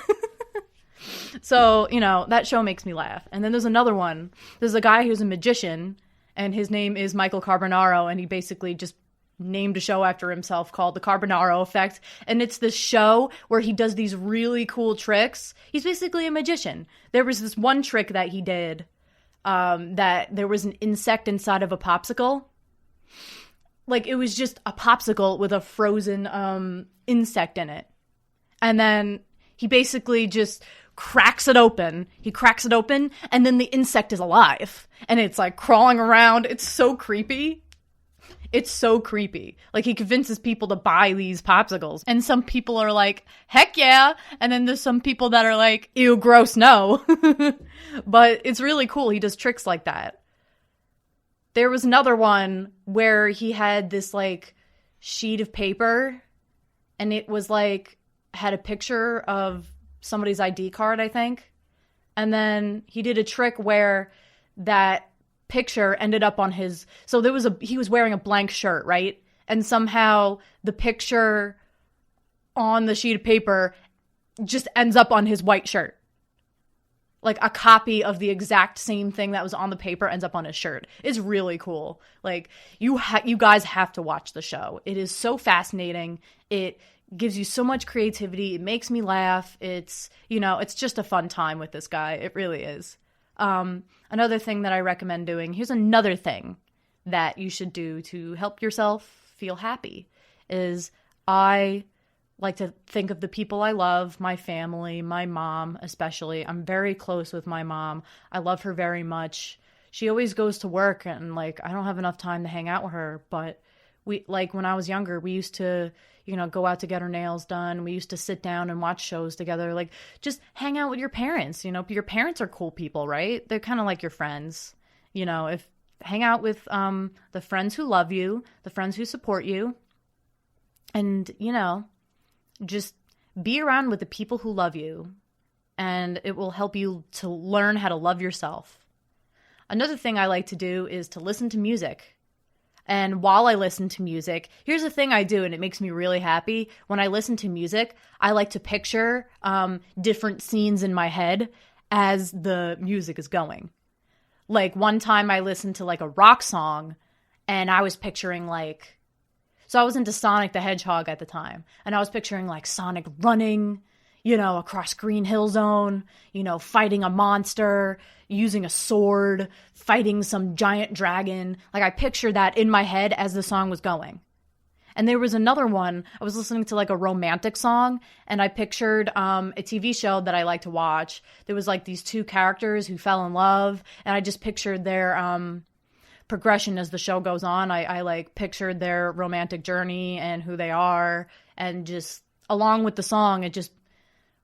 So, that show makes me laugh. And then there's another one. There's a guy who's a magician, and his name is Michael Carbonaro, and he basically just named a show after himself called The Carbonaro Effect. And it's this show where he does these really cool tricks. He's basically a magician. There was this one trick that he did, that there was an insect inside of a popsicle. Like, it was just a popsicle with a frozen insect in it. And then he basically just cracks it open. He cracks it open, and then the insect is alive. And it's, like, crawling around. It's so creepy. It's so creepy. Like, he convinces people to buy these popsicles. And some people are like, heck yeah. And then there's some people that are like, ew, gross, no. But it's really cool. He does tricks like that. There was another one where he had this, like, sheet of paper. And it was, like, had a picture of somebody's ID card, I think. And then he did a trick where that picture ended up on his, so he was wearing a blank shirt, right? And somehow the picture on the sheet of paper just ends up on his white shirt. like a copy of the exact same thing that was on the paper ends up on his shirt. It's really cool. Like you guys have to watch the show. It is so fascinating. It gives you so much creativity. It makes me laugh. It's, it's just a fun time with this guy. It really is. Another thing that I recommend doing, here's another thing that you should do to help yourself feel happy, is I like to think of the people I love, my family, my mom especially. I'm very close with my mom. I love her very much. She always goes to work and like I don't have enough time to hang out with her, but when I was younger, we used to, go out to get our nails done. We used to sit down and watch shows together, like just hang out with your parents. Your parents are cool people, right? They're kind of like your friends. If hang out with the friends who love you, the friends who support you, and just be around with the people who love you, and it will help you to learn how to love yourself. Another thing I like to do is to listen to music. And while I listen to music, here's the thing I do, and it makes me really happy. When I listen to music, I like to picture different scenes in my head as the music is going. Like one time I listened to like a rock song, and I was picturing so I was into Sonic the Hedgehog at the time, and I was picturing like Sonic running, across Green Hill Zone, fighting a monster, using a sword, fighting some giant dragon. Like I pictured that in my head as the song was going. And there was another one, I was listening to like a romantic song, and I pictured a TV show that I like to watch. There was like these two characters who fell in love, and I just pictured their progression as the show goes on. I like pictured their romantic journey and who they are, and just along with the song, it just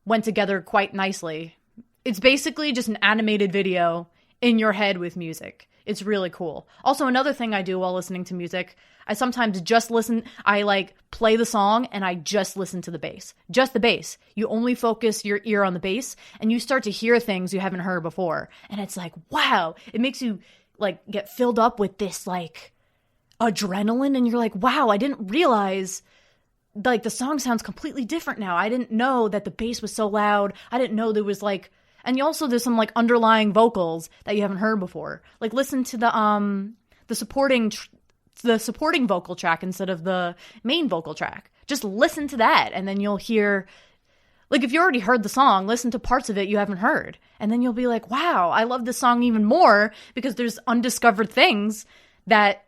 went together quite nicely. It's basically just an animated video in your head with music. It's really cool. Also, another thing I do while listening to music, I sometimes I play the song and I just listen to the bass. Just the bass. You only focus your ear on the bass and you start to hear things you haven't heard before. And it's like, wow, it makes you like get filled up with this like adrenaline, and you're like, wow, I didn't realize like the song sounds completely different now. I didn't know that the bass was so loud. I didn't know there was like, and also there's some like underlying vocals that you haven't heard before. Like listen to the supporting vocal track instead of the main vocal track. Just listen to that, and then you'll hear, like if you already heard the song, listen to parts of it you haven't heard. And then you'll be like, wow, I love this song even more because there's undiscovered things that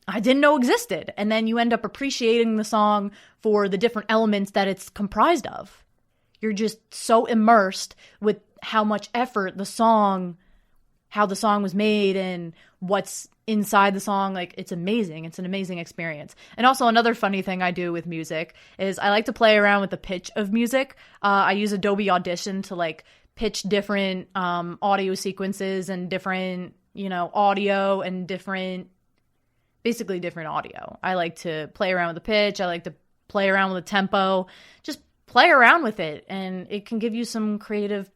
I didn't know existed. And then you end up appreciating the song for the different elements that it's comprised of. You're just so immersed with how much effort how the song was made and what's inside the song. Like, it's amazing. It's an amazing experience. And also another funny thing I do with music is I like to play around with the pitch of music. I use Adobe Audition to like pitch different audio sequences and different, audio and basically different audio. I like to play around with the pitch. I like to play around with the tempo. Just play around with it, and it can give you some creative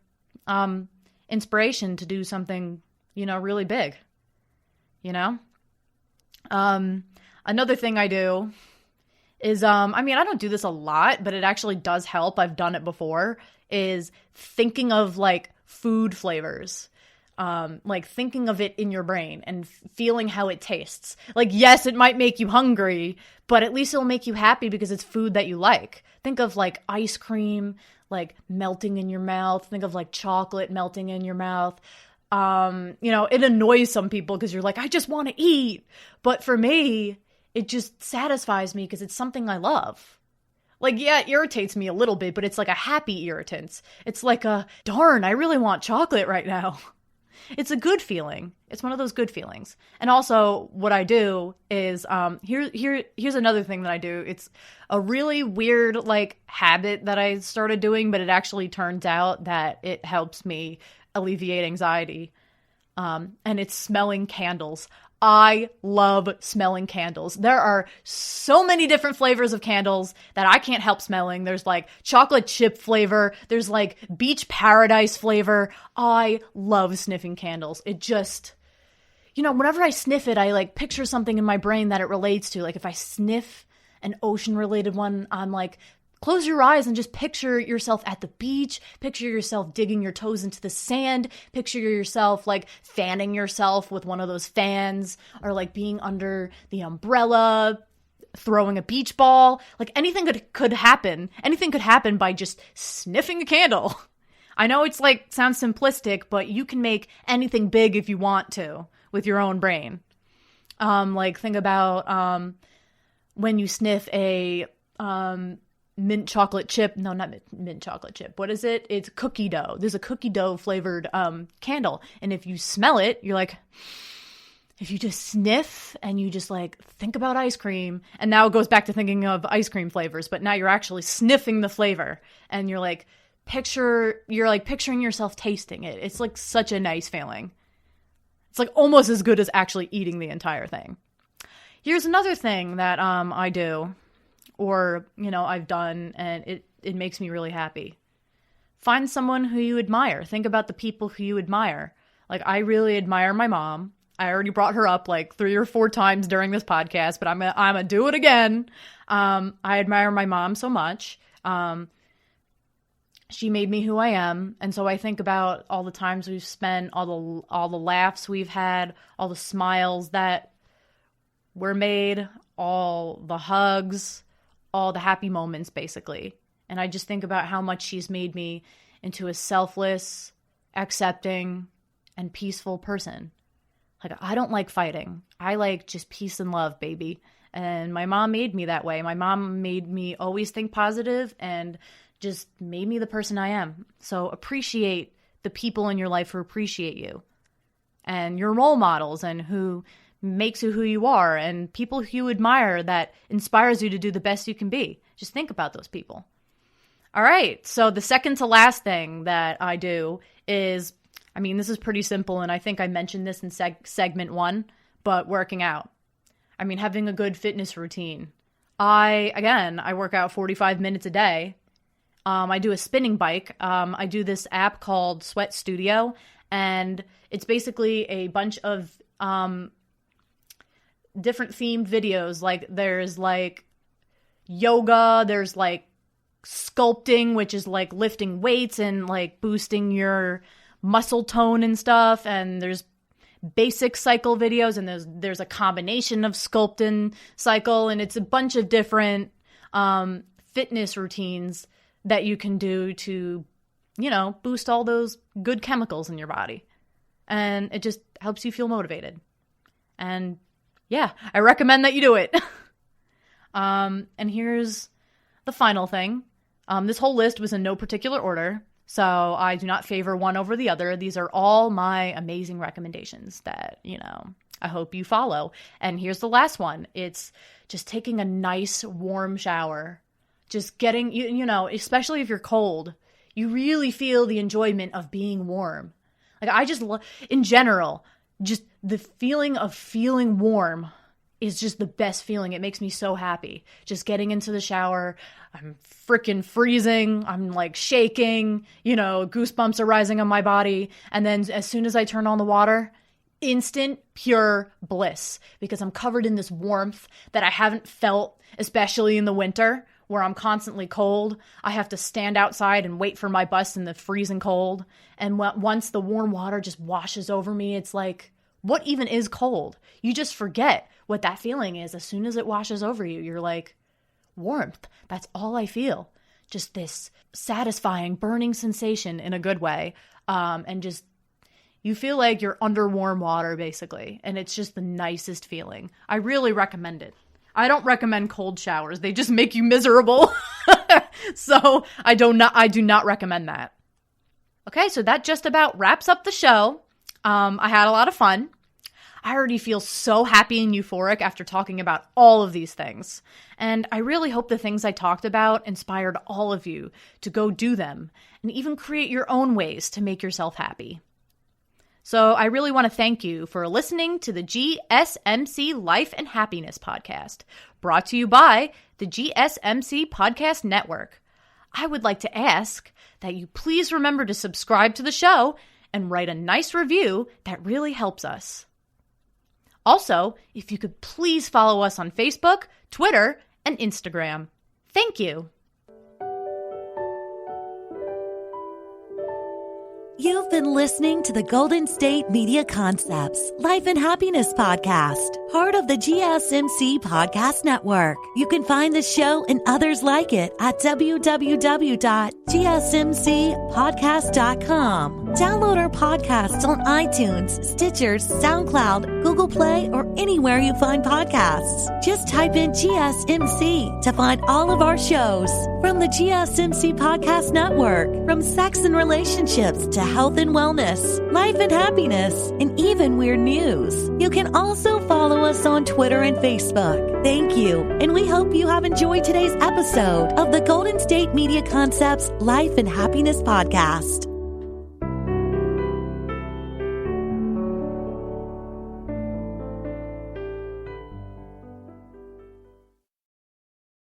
inspiration to do something, really big. Another thing I do is, I don't do this a lot, but it actually does help. I've done it before, is thinking of like food flavors. Like thinking of it in your brain and feeling how it tastes. Like, yes, it might make you hungry, but at least it'll make you happy because it's food that you like. Think of like ice cream, like melting in your mouth. Think of like chocolate melting in your mouth. It annoys some people because you're like, I just want to eat. But for me, it just satisfies me because it's something I love. Like, yeah, it irritates me a little bit, but it's like a happy irritant. It's like darn, I really want chocolate right now. It's a good feeling. It's one of those good feelings. And also what I do is, here's another thing that I do. It's a really weird like habit that I started doing, but it actually turns out that it helps me alleviate anxiety. And it's smelling candles. I love smelling candles. There are so many different flavors of candles that I can't help smelling. There's like chocolate chip flavor. There's like beach paradise flavor. I love sniffing candles. It just, whenever I sniff it, I like picture something in my brain that it relates to. Like if I sniff an ocean related one, I'm like Close your eyes and just picture yourself at the beach. Picture yourself digging your toes into the sand. Picture yourself like fanning yourself with one of those fans, or like being under the umbrella, throwing a beach ball. Like anything could happen. Anything could happen by just sniffing a candle. I know it's like sounds simplistic, but you can make anything big if you want to with your own brain. Like think about when you sniff a mint chocolate chip. No, not mint chocolate chip. What is it? It's cookie dough. There's a cookie dough flavored candle. And if you smell it, you're like, if you just sniff and you just like think about ice cream, and now it goes back to thinking of ice cream flavors, but now you're actually sniffing the flavor and you're like, picturing yourself tasting it. It's like such a nice feeling. It's like almost as good as actually eating the entire thing. Here's another thing that I do, or, I've done, and it makes me really happy. Find someone who you admire. Think about the people who you admire. Like, I really admire my mom. I already brought her up like 3 or 4 times during this podcast, but I'm gonna do it again. I admire my mom so much. She made me who I am, and so I think about all the times we've spent, all the laughs we've had, all the smiles that were made, all the hugs, all the happy moments, basically. And I just think about how much she's made me into a selfless, accepting, and peaceful person. Like, I don't like fighting. I like just peace and love, baby. And my mom made me that way. My mom made me always think positive and just made me the person I am. So appreciate the people in your life who appreciate you, and your role models, and who makes you who you are, and people who you admire that inspires you to do the best you can be. Just think about those people. All right. So the second to last thing that I do is, this is pretty simple, and I think I mentioned this in segment 1, but working out. Having a good fitness routine. I work out 45 minutes a day. I do a spinning bike. I do this app called Sweat Studio, and it's basically a bunch of different themed videos. Like there's like yoga, there's like sculpting, which is like lifting weights and like boosting your muscle tone and stuff. And there's basic cycle videos, and there's a combination of sculpt and cycle, and it's a bunch of different fitness routines that you can do to, boost all those good chemicals in your body. And it just helps you feel motivated. And yeah, I recommend that you do it. And here's the final thing. This whole list was in no particular order, so I do not favor one over the other. These are all my amazing recommendations that, I hope you follow. And here's the last one. It's just taking a nice warm shower. Just getting, especially if you're cold, you really feel the enjoyment of being warm. Like I just, in general, just the feeling of feeling warm is just the best feeling. It makes me so happy. Just getting into the shower, I'm freaking freezing. I'm like shaking, goosebumps are rising on my body. And then as soon as I turn on the water, instant pure bliss, because I'm covered in this warmth that I haven't felt, especially in the winter, where I'm constantly cold. I have to stand outside and wait for my bus in the freezing cold. And once the warm water just washes over me, it's like, what even is cold? You just forget what that feeling is. As soon as it washes over you, you're like, warmth. That's all I feel. Just this satisfying, burning sensation in a good way. And just, you feel like you're under warm water, basically. And it's just the nicest feeling. I really recommend it. I don't recommend cold showers. They just make you miserable. So I do not recommend that. Okay, so that just about wraps up the show. I had a lot of fun. I already feel so happy and euphoric after talking about all of these things. And I really hope the things I talked about inspired all of you to go do them and even create your own ways to make yourself happy. So I really want to thank you for listening to the GSMC Life and Happiness podcast, brought to you by the GSMC Podcast Network. I would like to ask that you please remember to subscribe to the show and write a nice review. That really helps us. Also, if you could please follow us on Facebook, Twitter, and Instagram. Thank you. You've been listening to the Golden State Media Concepts Life and Happiness Podcast, part of the GSMC Podcast Network. You can find the show and others like it at www.gsmcpodcast.com. Download our podcasts on iTunes, Stitcher, SoundCloud, Google Play, or anywhere you find podcasts. Just type in GSMC to find all of our shows. From the GSMC Podcast Network, from sex and relationships to health and wellness, life and happiness, and even weird news. You can also follow us on Twitter and Facebook. Thank you, and we hope you have enjoyed today's episode of the Golden State Media Concepts Life and Happiness Podcast.